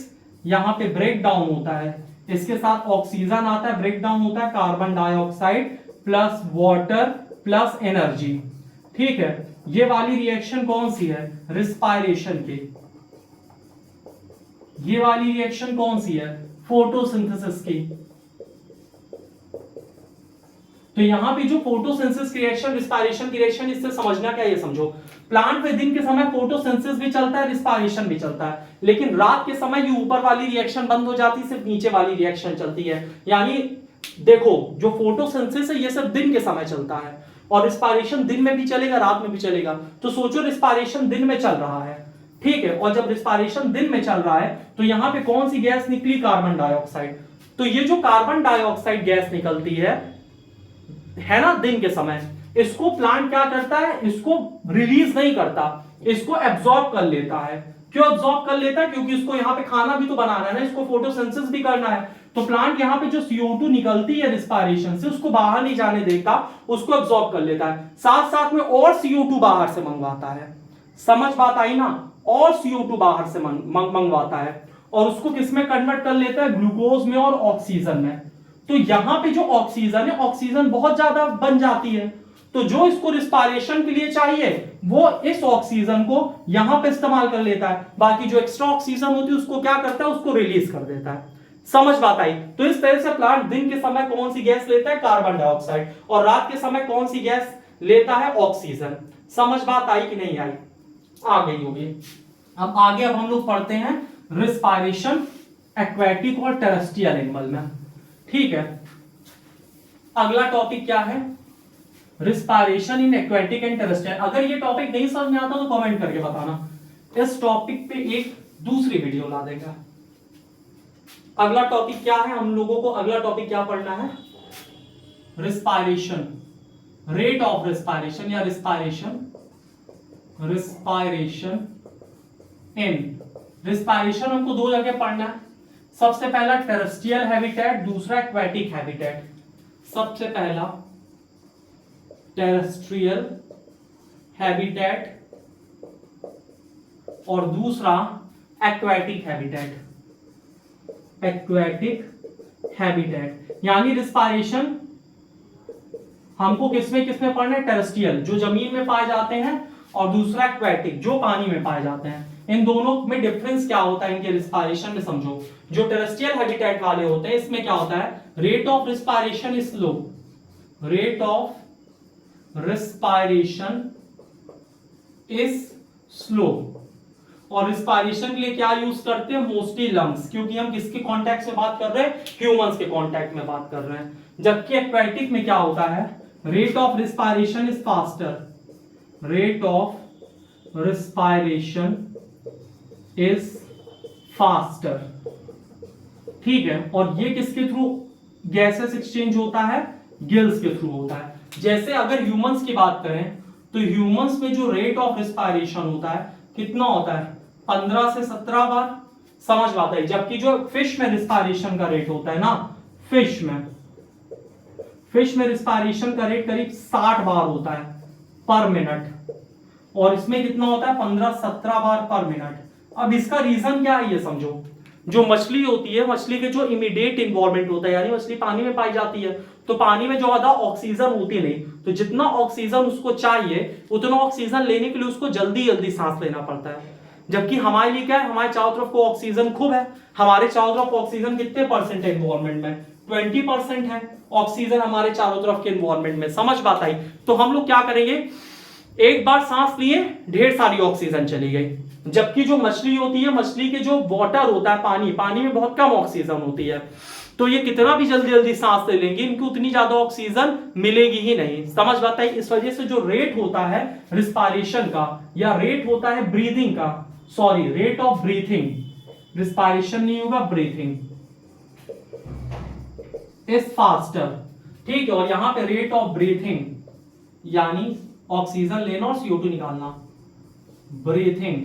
यहां पे ब्रेक डाउन होता है, इसके साथ ऑक्सीजन आता है, ब्रेक डाउन होता है, carbon dioxide plus water plus energy. ठीक है, ये वाली रिएक्शन कौन सी है, रिस्पायरेशन की। ये वाली रिएक्शन कौन सी है, फोटोसिंथेसिस की। तो यहां पे जो फोटोसिंथेसिस रिएक्शन, रिस्पायरेशन की रिएक्शन, इससे समझना क्या है ये समझो। प्लांट में दिन के समय फोटोसिंथेसिस भी चलता है, रिस्पायरेशन भी चलता है, लेकिन रात के समय ये ऊपर वाली रिएक्शन बंद हो जाती है, सिर्फ नीचे वाली रिएक्शन चलती है। यानी देखो जो फोटोसिंथेसिस है ये सब दिन के समय चलता है, और रिस्पायरेशन दिन में भी चलेगा, रात में भी चलेगा। तो सोचो रिस्पायरेशन दिन में चल रहा है, ठीक है, और जब रिस्पायरेशन दिन में चल रहा है तो यहां पे कौन सी गैस निकली, कार्बन डाइऑक्साइड। तो ये जो कार्बन डाइऑक्साइड गैस निकलती है ना दिन के समय, इसको प्लांट क्या करता है, इसको रिलीज नहीं करता, इसको एब्जॉर्ब कर लेता है। क्यों एब्जॉर्ब कर लेता है, क्योंकि इसको यहाँ पे खाना भी तो बनाना है ना, इसको फोटोसिंथेसिस भी करना है। तो प्लांट यहाँ पे जो CO2 निकलती है रिस्पायरेशन से, उसको बाहर नहीं जाने देता, उसको एब्जॉर्ब कर लेता है, साथ साथ में और CO2 बाहर से मंगवाता है। समझ बात आई ना, और CO2 बाहर से मंगवाता है, और उसको किसमें कन्वर्ट कर लेता है, ग्लूकोज में और ऑक्सीजन में। तो यहां पे जो ऑक्सीजन है, ऑक्सीजन बहुत ज्यादा बन जाती है, तो जो इसको रिस्पायरेशन के लिए चाहिए वो इस ऑक्सीजन को यहां पे इस्तेमाल कर लेता है, बाकी जो एक्स्ट्रा ऑक्सीजन होती है उसको क्या करता है, उसको रिलीज कर देता है। समझ बात आई। तो इस तरह से प्लांट दिन के समय कौन सी गैस लेता है, कार्बन डाइऑक्साइड, और रात के समय कौन सी गैस लेता है, ऑक्सीजन। समझ बात आई कि नहीं आई, आ गई होगी। अब आगे हम लोग पढ़ते हैं रिस्पायरेशन एक्वेटिक और टेरेस्ट्रियल एनिमल में। ठीक है, अगला टॉपिक क्या है, respiration in aquatic and terrestrial. अगर ये टॉपिक नहीं समझ में आता तो कमेंट करके बताना, इस टॉपिक पे एक दूसरी वीडियो ला देगा। अगला टॉपिक क्या है, हम लोगों को अगला टॉपिक क्या पढ़ना है, रिस्पायरेशन, रेट ऑफ रिस्पायरेशन या रिस्पायरेशन इन। रिस्पायरेशन हमको दो जगह पढ़ना है, सबसे पहला टेरेस्ट्रियल हैबिटेट, दूसरा एक्वेटिक हैबिटेट। सबसे पहला टेरेस्ट्रियल हैबिटेट और दूसरा एक्वेटिक हैबिटेट। एक्वेटिक हैबिटेट यानी रिस्पायरेशन हमको किसमें किसमें पढ़ना है, टेरेस्ट्रियल जो जमीन में पाए जाते हैं, और दूसरा एक्वेटिक जो पानी में पाए जाते हैं। इन दोनों में डिफरेंस क्या होता है इनके रिस्पायरेशन में समझो। जो टेरेस्ट्रियल हैबिटेट वाले होते हैं इसमें क्या होता है, rate of respiration is slow, rate of respiration is slow, और रिस्पायरेशन के लिए क्या यूज करते हैं, मोस्टली लंग्स, क्योंकि हम किसके कांटेक्ट में बात कर रहे हैं, ह्यूमंस के कांटेक्ट में बात कर रहे हैं। जबकि एक्वेटिक में क्या होता है, rate of respiration is faster, rate of respiration is faster. ठीक है, और ये किसके थ्रू गैसेस एक्सचेंज होता है, गिल्स के थ्रू होता है। जैसे अगर ह्यूमंस की बात करें तो ह्यूमंस में जो रेट ऑफ रिस्पायरेशन होता है कितना होता है, 15 से 17 बार। समझ बात है। जबकि जो फिश में रिस्पायरेशन का रेट होता है ना, फिश में रिस्पायरेशन का रेट करीब 60 बार होता है पर मिनट, और इसमें कितना होता है, 15-17 बार पर मिनट। अब इसका रीजन क्या है ये समझो। जो मछली होती है, मछली के जो इमीडिएट इन्वॉल्वमेंट होता है, यानी मछली पानी में पाई जाती है, तो पानी में जो ज्यादा ऑक्सीजन होती नहीं, तो जितना ऑक्सीजन उसको चाहिए उतना ऑक्सीजन लेने के लिए उसको जल्दी जल्दी सांस लेना पड़ता है। जबकि हमारे लिए क्या है, हमारे चारों तरफ को ऑक्सीजन खूब है, हमारे चारों तरफ ऑक्सीजन कितने परसेंट है इन्वायरमेंट में, 20% है ऑक्सीजन हमारे चारों तरफ के इन्वायरमेंट में। समझ बात आई। तो हम लोग क्या करेंगे, एक बार सांस लिए ढेर सारी ऑक्सीजन चली गई। जबकि जो मछली होती है, मछली के जो वाटर होता है, पानी में बहुत कम ऑक्सीजन होती है, तो ये कितना भी जल्दी जल्दी सांस ले लेंगे, इनको उतनी ज्यादा ऑक्सीजन मिलेगी ही नहीं। समझ बात है? इस वजह से जो रेट होता है रिस्पायरेशन का या रेट होता है ब्रीदिंग का, sorry rate of breathing, respiration नहीं होगा, ब्रीथिंग इज फास्टर, ठीक है। और यहां पे रेट ऑफ ब्रीथिंग यानी ऑक्सीजन लेना और CO2 निकालना, ब्रीथिंग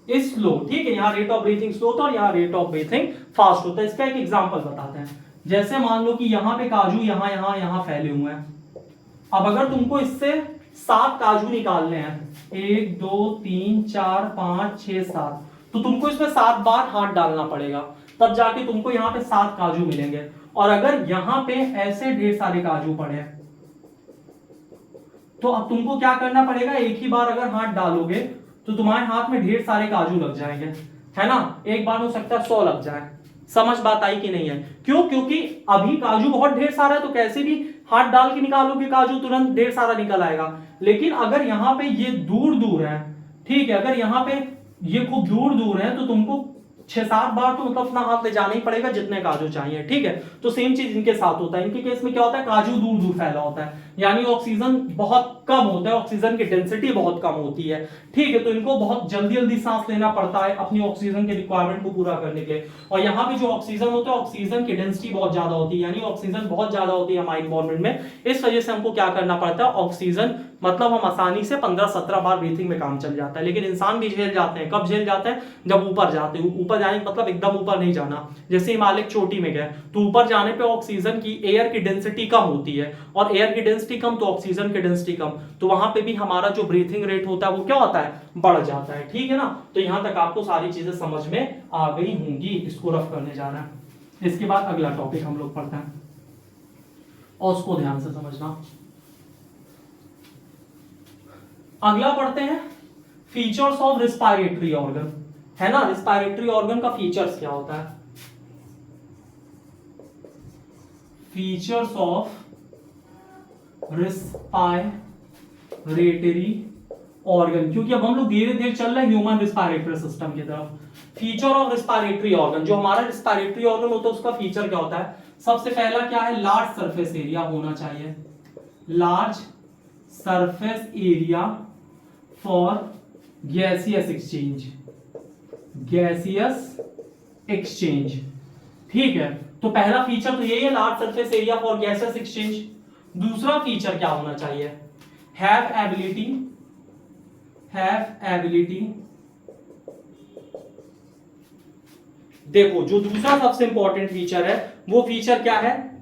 इज स्लो, ठीक है। यहां रेट ऑफ ब्रीथिंग स्लो होता है और यहां रेट ऑफ ब्रीथिंग फास्ट होता है। इसका एक एग्जांपल बताते हैं। जैसे मान लो कि यहां पे काजू यहां फैले हुए हैं। अब अगर तुमको इससे 7 काजू निकालने हैं, 1 2 3 4 5 6 7, तो तुमको इसमें 7 बार हाथ डालना पड़ेगा, तब जाके तुमको यहाँ पे 7 काजू मिलेंगे। और अगर यहाँ पे ऐसे ढेर सारे काजू पड़े तो अब तुमको क्या करना पड़ेगा, एक ही बार अगर हाथ डालोगे तो तुम्हारे हाथ में ढेर सारे काजू लग जाएंगे, है ना। एक बार हो सकता है 100 लग जाए। समझ बात आई कि नहीं है? क्यों? क्योंकि अभी काजू बहुत ढेर सारा है, तो कैसे भी हाथ डाल के निकालोगे काजू तुरंत ढेर सारा निकल आएगा। लेकिन अगर यहाँ पे ये दूर दूर है, ठीक है, अगर यहाँ पे ये खूब दूर दूर है तो तुमको 6-7 बार तो मतलब अपना हाथ ले जाना ही पड़ेगा जितने काजू चाहिए, ठीक है। तो सेम चीज इनके साथ होता है। इनके केस में क्या होता है, काजू दूर दूर फैला होता है, यानी ऑक्सीजन बहुत कम होता है, ऑक्सीजन की डेंसिटी बहुत कम होती है, ठीक है। तो इनको बहुत जल्दी जल्दी सांस लेना पड़ता है अपनी ऑक्सीजन के रिक्वायरमेंट को पूरा करने के। और यहाँ पे जो ऑक्सीजन होता है, ऑक्सीजन की डेंसिटी बहुत ज्यादा होती है, यानी ऑक्सीजन बहुत ज्यादा होती है हमारे एनवायरमेंट में। इस वजह से हमको क्या करना पड़ता है, ऑक्सीजन मतलब हम आसानी से 15-17 बार ब्रीथिंग में काम चल जाता है। लेकिन इंसान भी झेल जाते हैं। कब झेल जाते हैं? जब ऊपर जाते हैं। ऊपर जाने मतलब एकदम ऊपर नहीं जाना, जैसे हिमालय चोटी में गए तो ऊपर जाने पे ऑक्सीजन की, एयर की डेंसिटी कम होती है, और एयर की डेंसिटी कम तो ऑक्सीजन की डेंसिटी कम, तो वहां पे भी हमारा जो ब्रीथिंग रेट होता है वो क्या होता है, बढ़ जाता है, ठीक है ना। तो यहां तक आपको सारी चीजें समझ में आ गई होंगी। इसको रफ करने जाना है। इसके बाद अगला टॉपिक हम लोग पढ़ते हैं और उसको ध्यान से समझना। अगला पढ़ते हैं फीचर्स ऑफ रिस्पायरेटरी ऑर्गन, है ना। रिस्पायरेटरी ऑर्गन का फीचर्स क्या होता है, फीचर्स ऑफ रिस्पायरेटरी ऑर्गन, क्योंकि अब हम लोग धीरे धीरे चल रहे हैं ह्यूमन रिस्पायरेटरी सिस्टम की तरफ। फीचर ऑफ रिस्पायरेटरी ऑर्गन, जो हमारा रिस्पायरेटरी ऑर्गन होता है उसका फीचर क्या होता है, सबसे पहला क्या है, लार्ज सरफेस एरिया होना चाहिए, large surface area for gaseous exchange, gaseous exchange, ठीक है। तो पहला फीचर तो यही है, large surface area for gaseous exchange. दूसरा फीचर क्या होना चाहिए, हैव एबिलिटी, देखो जो दूसरा सबसे इंपॉर्टेंट फीचर है वो फीचर क्या है,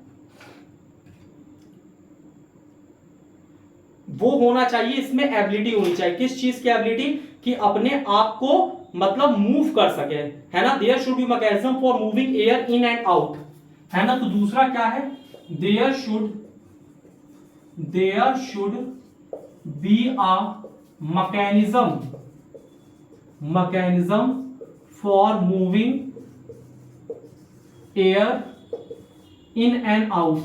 वो होना चाहिए, इसमें एबिलिटी होनी चाहिए। किस चीज की एबिलिटी, कि अपने आप को मतलब मूव कर सके, है ना। There should be mechanism for moving air in and out, है ना। तो दूसरा क्या है, there should be a mechanism for moving air in and out,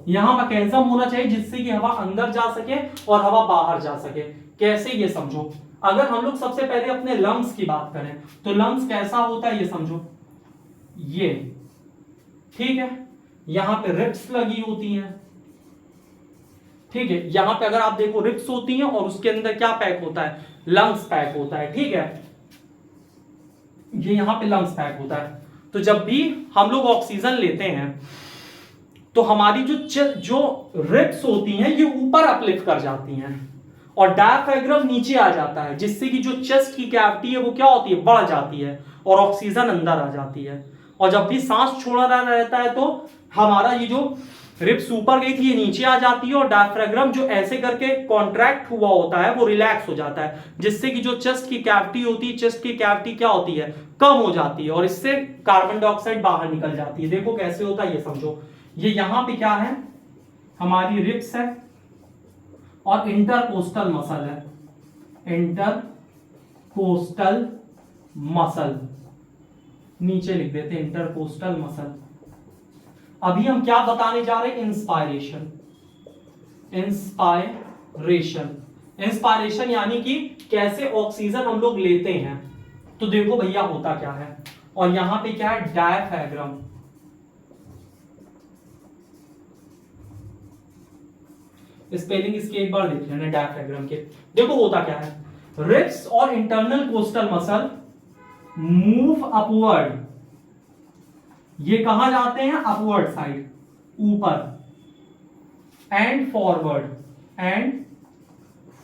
यहां मैकेनिज्म होना चाहिए जिससे कि हवा अंदर जा सके और हवा बाहर जा सके। कैसे, ये समझो। अगर हम लोग सबसे पहले अपने लंग्स की बात करें तो लंग्स कैसा होता है, ये समझो, ये, ठीक है। यहां पे रिब्स लगी होती हैं, ठीक है। यहां पे अगर आप देखो रिब्स होती हैं और उसके अंदर क्या पैक होता है, लंग्स पैक होता है, ठीक है। ये यहां पे लंग्स पैक होता है। तो जब भी हम लोग ऑक्सीजन लेते हैं तो हमारी जो रिब्स होती हैं ये ऊपर अपलिफ्ट कर जाती हैं और डायफ्राम नीचे आ जाता है, जिससे कि जो चेस्ट की कैविटी है वो क्या होती है, बढ़ जाती है और ऑक्सीजन अंदर आ जाती है। और जब भी सांस छोड़ना रहता है तो हमारा ये जो रिब्स ऊपर गई थी ये नीचे आ जाती है और डायफ्राम जो ऐसे करके कॉन्ट्रैक्ट हुआ होता है वो रिलैक्स हो जाता है, जिससे कि जो चेस्ट की कैविटी होती है, चेस्ट की कैविटी क्या होती है, कम हो जाती है और इससे कार्बन डाइऑक्साइड बाहर निकल जाती है। देखो कैसे होता है, ये समझो। ये यहां पे क्या है, हमारी रिब्स है और इंटरकोस्टल मसल है, इंटरकोस्टल मसल, नीचे लिख देते हैं इंटरकोस्टल मसल। अभी हम क्या बताने जा रहे हैं, इंस्पायरेशन यानी कि कैसे ऑक्सीजन हम लोग लेते हैं। तो देखो भैया होता क्या है, और यहां पे क्या है, डायफ्रैगम। स्पेलिंग इसके एक बार देख लेना डायफ्रैगम के। देखो होता क्या है, रिब्स और internal coastal muscle move upward, ये कहां जाते हैं, अपवर्ड साइड, ऊपर, एंड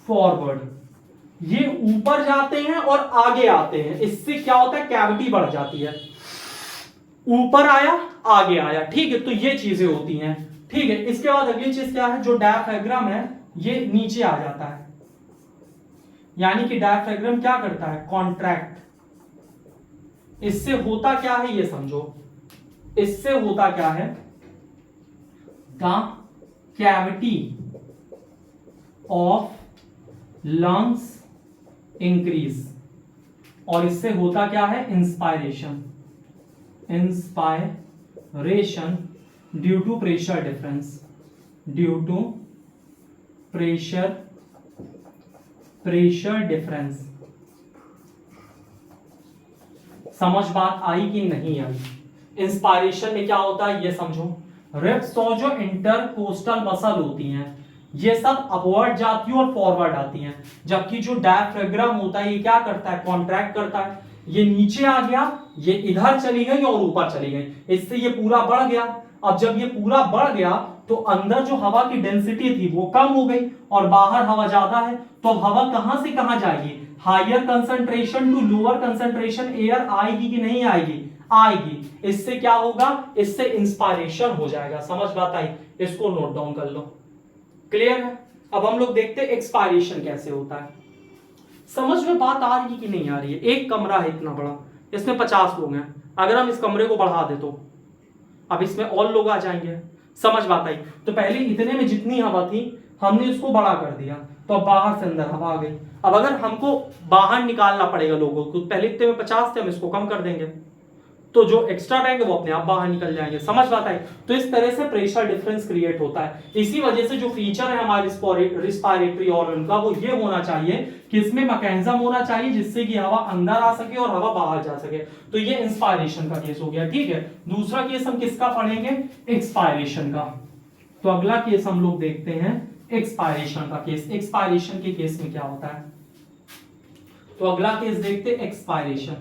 फॉरवर्ड, ये ऊपर जाते हैं और आगे आते हैं। इससे क्या होता है, कैविटी बढ़ जाती है, ऊपर आया आगे आया, ठीक है। तो ये चीजें होती हैं, ठीक है। इसके बाद अगली चीज क्या है, जो डायफ्रैगम है ये नीचे आ जाता है, यानी कि डायफ्रैगम क्या करता है, कॉन्ट्रैक्ट। इससे होता क्या है ये समझो, इससे होता क्या है, the cavity of lungs increase, और इससे होता क्या है, inspiration due to pressure difference, pressure difference. समझ बात आई कि नहीं आई? इंस्पायरेशन में क्या होता है ये समझो, रिब्स और जो इंटरकोस्टल मसल होती हैं ये सब अपवर्ड जाती है और फॉरवर्ड आती हैं, जबकि जो डायफ्रैगम होता है ये क्या करता है, कॉन्ट्रैक्ट करता है। ये नीचे आ गया, ये इधर चली गई और ऊपर चली गई, इससे ये पूरा बढ़ गया। अब जब ये पूरा बढ़ गया तो अंदर जो हवा की डेंसिटी थी वो कम हो गई और बाहर हवा ज्यादा है, तो हवा कहां से कहां जाएगी, higher concentration to lower concentration air आएगी कि नहीं आएगी, आएगी। इससे क्या होगा, इससे इंस्पायरेशन हो जाएगा। समझ बात आई? इसको नोट डाउन कर लो, क्लियर है? अब हम लोग देखते हैं एक्सपायरेशन कैसे होता है। समझ में बात आ रही है कि नहीं आ रही है? एक कमरा है इतना बड़ा, इसमें 50 लोग हैं, अगर हम इस कमरे को बढ़ा दे तो अब इसमें और लोग आ जाएंगे। समझ बात आई? तो पहले इतने में जितनी हवा थी हमने इसको बड़ा कर दिया, तो अब बाहर से अंदर हवा आ गई। अब अगर हमको बाहर निकालना पड़ेगा लोगों को, पहले इतने में 50 थे, हम इसको कम कर देंगे, तो जो एक्स्ट्रा रहेंगे वो अपने आप बाहर निकल जाएंगे। समझ बात आई? तो इस तरह से प्रेशर डिफरेंस क्रिएट होता है। इसी वजह से जो फीचर है हमारे रिस्पायरेटरी ऑर्गन का वो ये होना चाहिए कि इसमें मैकेनिज्म होना चाहिए जिससे कि हवा अंदर आ सके और हवा बाहर जा सके। तो ये इंस्पायरेशन का केस हो गया, ठीक है। दूसरा केस हम किसका पढ़ेंगे, एक्सपायरेशन का। तो अगला केस हम लोग देखते हैं एक्सपायरेशन का केस। एक्सपायरेशन के केस में क्या होता है, तो अगला केस देखते हैं एक्सपायरेशन।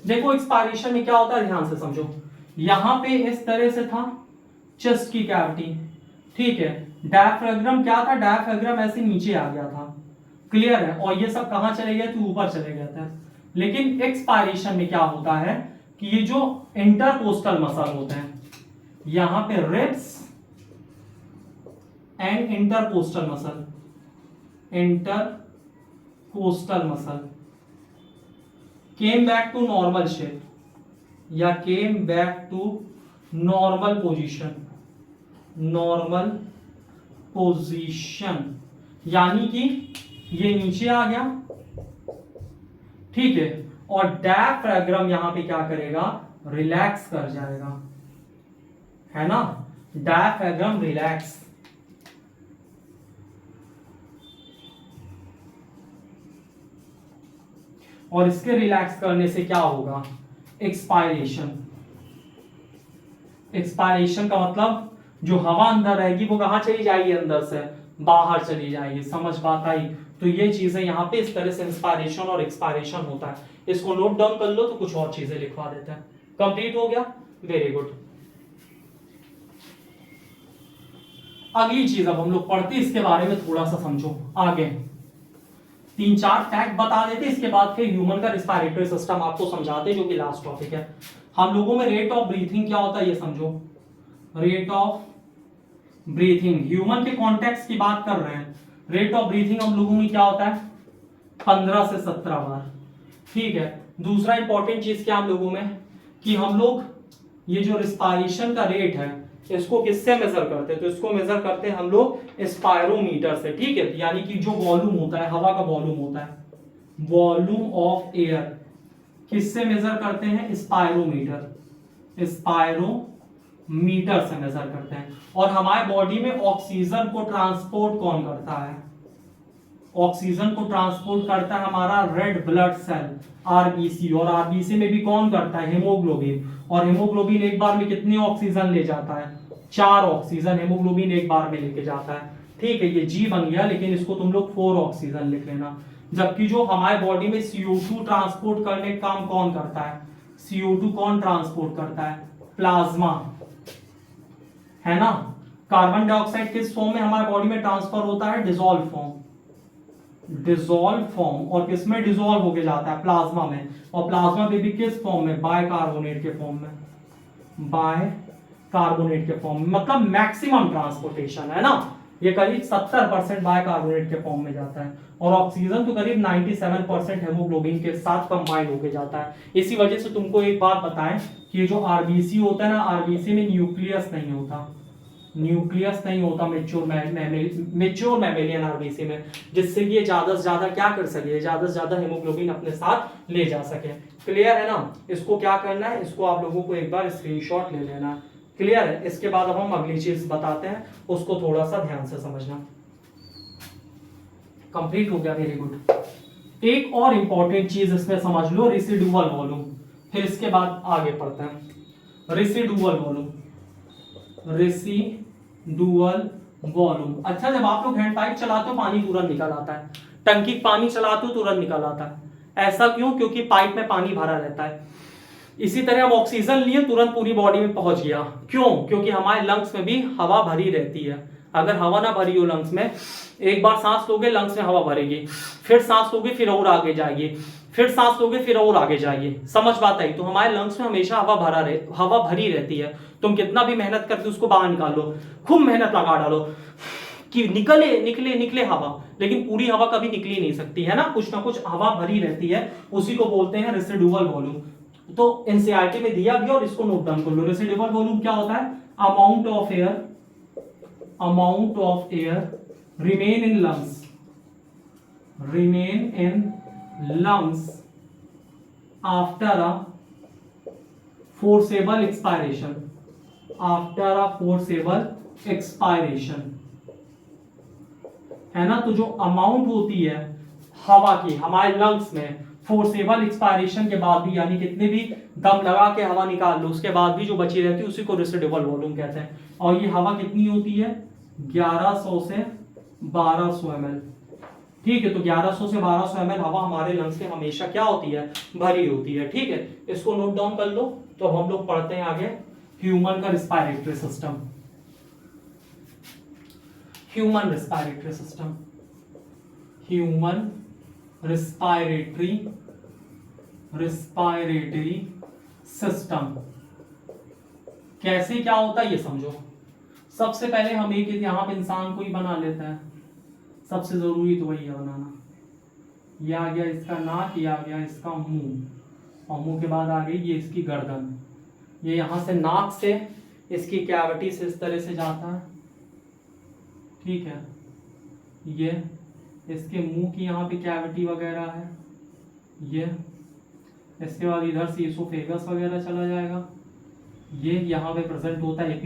देखो एक्सपायरेशन में क्या होता है, ध्यान से समझो। यहां पे इस तरह से था चेस्ट की कैविटी, ठीक है। डायफ्रैगम क्या था, डायफ्रैगम ऐसे नीचे आ गया था, क्लियर है। और ये सब कहां चले गए, तो ऊपर चले गए थे। लेकिन एक्सपायरेशन में क्या होता है कि ये जो इंटरकोस्टल मसल होते हैं, यहां पे ribs and intercostal muscle came back to normal shape या came back to normal position, यानी कि ये नीचे आ गया, ठीक है। और डायफ्रैगम यहां पे क्या करेगा, रिलैक्स कर जाएगा, है ना। डायफ्रैगम रिलैक्स, और इसके रिलैक्स करने से क्या होगा, एक्सपायरेशन का मतलब जो हवा अंदर रहेगी वो कहां चली जाएगी, अंदर से बाहर चली जाएगी। समझ बात आई? तो ये चीजें यहां पे इस तरह से इंस्पायरेशन और एक्सपायरेशन होता है। इसको नोट डाउन कर लो, तो कुछ और चीजें लिखवा देते हैं। कंप्लीट हो गया, वेरी गुड। अगली चीज अब हम लोग पढ़ते, इसके बारे में थोड़ा सा समझो आगे। 3-4 फैक्ट बता देते, इसके बाद फिर ह्यूमन का रिस्पायरेटरी सिस्टम आपको समझाते, जो कि लास्ट टॉपिक है। हम लोगों में रेट ऑफ ब्रीथिंग क्या होता है ये समझो। रेट ऑफ ब्रीथिंग, ह्यूमन के कॉन्टेक्स्ट की बात कर रहे हैं। रेट ऑफ ब्रीथिंग हम लोगों में क्या होता है, 15 से 17 बार, ठीक है। दूसरा इंपॉर्टेंट चीज क्या हम लोगों में, कि हम लोग ये जो रिस्पायरेशन का रेट है इसको किससे मेजर करते हैं, तो इसको मेजर करते हैं हम लोग स्पायरोमीटर से, ठीक है। यानी कि जो वॉल्यूम होता है, हवा का वॉल्यूम होता है, वॉल्यूम ऑफ एयर, किससे मेजर करते हैं, स्पायरोमीटर से मेजर करते हैं। और हमारे बॉडी में ऑक्सीजन को ट्रांसपोर्ट कौन करता है, ऑक्सीजन को ट्रांसपोर्ट करता है हमारा रेड ब्लड सेल आरबीसी, और आरबीसी में भी कौन करता है, हेमोग्लोबिन, और हेमोग्लोबिन एक बार में कितने ऑक्सीजन ले जाता है, 4 ऑक्सीजन हेमोग्लोबिन एक बार में लेके जाता है। ठीक है, ये जी बन गया, लेकिन इसको तुम लोग 4 ऑक्सीजन लिख लेना। जबकि जो हमारे बॉडी में CO2 ट्रांसपोर्ट करने का काम कौन करता है, CO2 कौन ट्रांसपोर्ट करता है, प्लाज्मा, है ना। कार्बन डाइऑक्साइड किस फॉर्म में हमारे बॉडी में ट्रांसफर होता है, डिसॉल्व फॉर्म, डिसॉल्व फॉर्म, और किसमें डिसॉल्व होके जाता है, प्लाज्मा में, और प्लाज्मा में भी किस फॉर्म में, बायकार्बोनेट के फॉर्म में, बायकार्बोनेट के फॉर्म में, मतलब मैक्सिमम ट्रांसपोर्टेशन है ना, ये करीब 70% बायकार्बोनेट के फॉर्म में जाता है, और ऑक्सीजन तो करीब 97% हेमोग्लोबिन के साथ कंबाइन होके जाता है। इसी वजह से तुमको एक बात बताएं कि ये जो आरबीसी होता है ना, आरबीसी में न्यूक्लियस नहीं होता, न्यूक्लियस नहीं होता मेच्योर मैमेलियन आरबीसी में, जिससे कि ये ज्यादा से ज्यादा क्या कर सके, ज्यादा से ज्यादा हेमोग्लोबिन अपने साथ ले जा सके। क्लियर है ना। इसको क्या करना है, इसको आप लोगों को एक बार स्क्रीनशॉट ले लेना है। क्लियर है। इसके बाद अब हम अगली चीज बताते हैं, उसको थोड़ा सा ध्यान से समझना। कंप्लीट हो गया, वेरी गुड। एक और इंपॉर्टेंट चीज इसमें समझ लो, रेसिडुअल वॉल्यूम, फिर इसके बाद आगे पढ़ते हैं। Residual volume, residual volume. अच्छा, जब आप लोग हैंड पाइप चलाते हो पानी तुरंत निकल आता है, टंकी पानी चलाते हो तुरंत निकल आता है। ऐसा क्यों? क्योंकि पाइप में पानी भरा रहता है। इसी तरह हम ऑक्सीजन लिए तुरंत पूरी बॉडी में पहुंच गया। क्यों? क्योंकि हमारे लंग्स में भी हवा भरी रहती है। अगर हवा ना भरी हो लंग्स में, एक बार सांस लोगे लंग्स में हवा भरेगी, फिर सांस लोगे फिर और आगे जाएगी, फिर सांस लोगे फिर और आगे जाएगी। समझ बात आई? तो हमारे लंग्स में हमेशा हवा भरी रहती है। तुम कितना भी मेहनत करके उसको बाहर निकाल लो, खूब मेहनत लगा डालो कि निकले निकले निकले हवा, लेकिन पूरी हवा कभी निकली नहीं सकती है ना, कुछ ना कुछ हवा भरी रहती है। उसी को बोलते हैं रेसिडुअल वॉल्यूम। तो एनसीईआरटी में दिया गया और इसको नोट डाउन कर लो। रेसिडुअल वॉल्यूम क्या होता है? Amount of air remain in lungs after a forcible expiration, है ना। तो जो अमाउंट होती है हवा की हमारे लंग्स में फोर्सेबल एक्सपायरेशन के बाद भी, यानी कितने भी दम लगा के हवा निकाल लो उसके बाद भी जो बची रहती है उसी को रेसिडुअल वॉल्यूम कहते हैं। और ये हवा कितनी होती है? 1100 से 1200 ml। ठीक है, तो 1100 से 1200 ml हवा हमारे लंग्स में हमेशा क्या होती है? भरी होती है। ठीक है, इसको नोट डाउन कर लो। तो हम लोग पढ़ते हैं आगे ह्यूमन का respiratory system. Human respiratory system कैसे क्या होता है ये समझो। सबसे पहले हम एक यहां पे इंसान को ही बना लेते हैं। सबसे जरूरी तो वही है बनाना। ये आ गया इसका नाक, ये आ गया इसका मुंह, और मुंह के बाद आ गई ये इसकी गर्दन। ये यहां से नाक से इसकी कैविटी से इस तरह से जाता है। ठीक है, ये इसके मुंह की यहाँ पे कैविटी वगैरह है। ये इसके बाद इधर से इसोफेगस वगैरह चला जाएगा। ये यहाँ पे प्रेजेंट होता है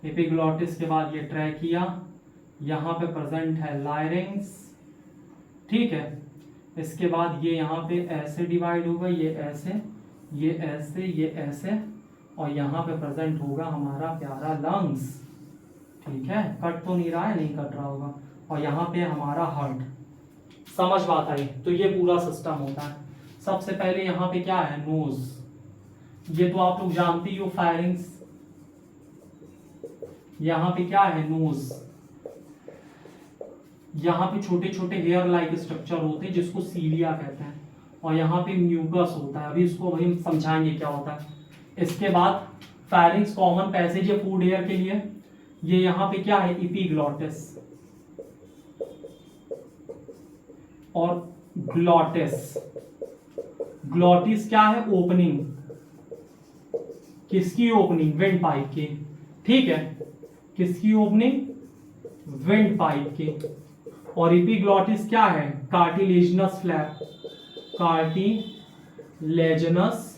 एपिग्लॉटिस के बाद ये ट्रैकिया, यहाँ पे प्रेजेंट है लायरिंग्स। ठीक है, इसके बाद ये यहाँ पे ऐसे डिवाइड होगा, ये ऐसे, ये ऐसे, ये ऐसे, और यहाँ पे प्रेजेंट होगा हमारा प्यारा लंग्स। ठीक है, कट तो नहीं रहा है, नहीं कट रहा होगा। और यहाँ पे हमारा हार्ट। समझ बात आई? तो ये पूरा सिस्टम होता है। सबसे पहले यहाँ पे क्या है? नोज। ये तो आप लोग जानते ही हो, फायरिंग्स। यहाँ पे क्या है? नोज। यहाँ पे छोटे छोटे हेयर लाइक स्ट्रक्चर होते हैं जिसको सीलिया कहते हैं, और यहाँ पे म्यूकस होता है। अभी इसको वही समझाएंगे क्या होता है। इसके बाद फायरिंग्स कॉमन पैसेज है फूड एयर के लिए। ये यहाँ पे क्या है? एपिग्लॉटिस और ग्लॉटिस। ग्लॉटिस क्या है? ओपनिंग। किसकी ओपनिंग? विंड पाइप की। ठीक है, किसकी ओपनिंग? विंड पाइप की। और एपिग्लॉटिस क्या है? Cartilaginous flap. कार्टिलेजिनस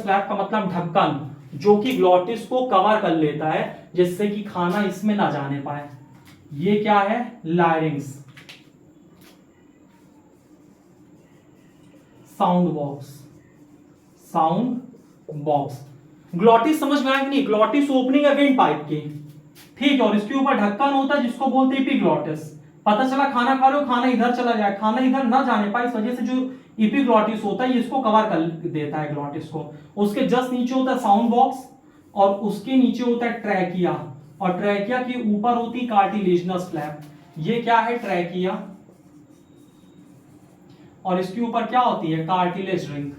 फ्लैप का मतलब ढक्कन, जो कि ग्लॉटिस को कवर कर लेता है जिससे कि खाना इसमें ना जाने पाए। ये क्या है, लायरिंग्स, sound box, sound box. Glottis समझ में आया कि नहीं, ग्लॉटिस ओपनिंग है विंड पाइप की, ठीक है, और इसके ऊपर ढक्कन होता है जिसको बोलते हैं एपिग्लॉटिस। पता चला खाना खा रहे हो, खाना इधर चला जाए, खाना इधर ना जाने पाए, इस वजह से जो एपिग्लॉटिस होता है इसको कवर कर देता है ग्लॉटिस को। उसके जस्ट नीचे होता है साउंड बॉक्स, और उसके नीचे होता है ट्रैकिया, और ट्रैकिया के ऊपर होती कार्टिलेजनस फ्लैप। ये क्या है, ट्रैकिया, और इसके ऊपर क्या होती है, कार्टिलेज रिंग,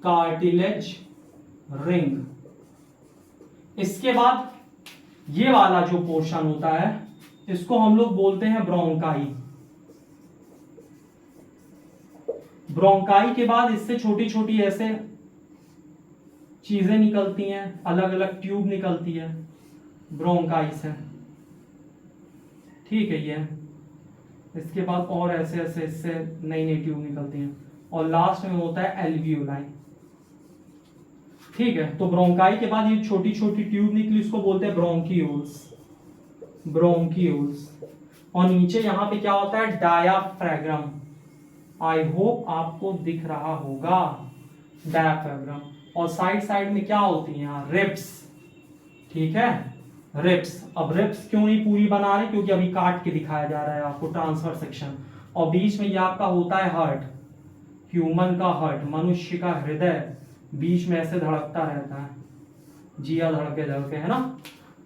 कार्टिलेज रिंग। इसके बाद ये वाला जो पोर्शन होता है इसको हम लोग बोलते हैं ब्रोंकाई। ब्रोंकाई के बाद इससे छोटी छोटी ऐसे चीजें निकलती हैं, अलग अलग ट्यूब निकलती है ब्रोंकाई से, ठीक है। ये इसके बाद और ऐसे ऐसे इससे नई नई ट्यूब निकलती हैं, और लास्ट में होता है एल्वियोलाई, ठीक है। तो ब्रोंकाई के बाद ये छोटी छोटी ट्यूब निकली, इसको बोलते हैं ब्रोंकियोल्स, ब्रोंकियोल्स। और नीचे यहां पे क्या होता है, डायाफ्रैगम। आई होप आपको दिख रहा होगा, डायाफ्रैगम। और साइड साइड में क्या होती है, यहाँ रिब्स, ठीक है, रिब्स। अब रिब्स क्यों नहीं पूरी बना रहे, क्योंकि अभी काट के दिखाया जा रहा है आपको ट्रांसफर सेक्शन। और बीच में ये आपका होता है हार्ट, ह्यूमन का हार्ट, मनुष्य का हृदय, बीच में ऐसे धड़कता रहता है, जिया धड़के धड़के, है ना।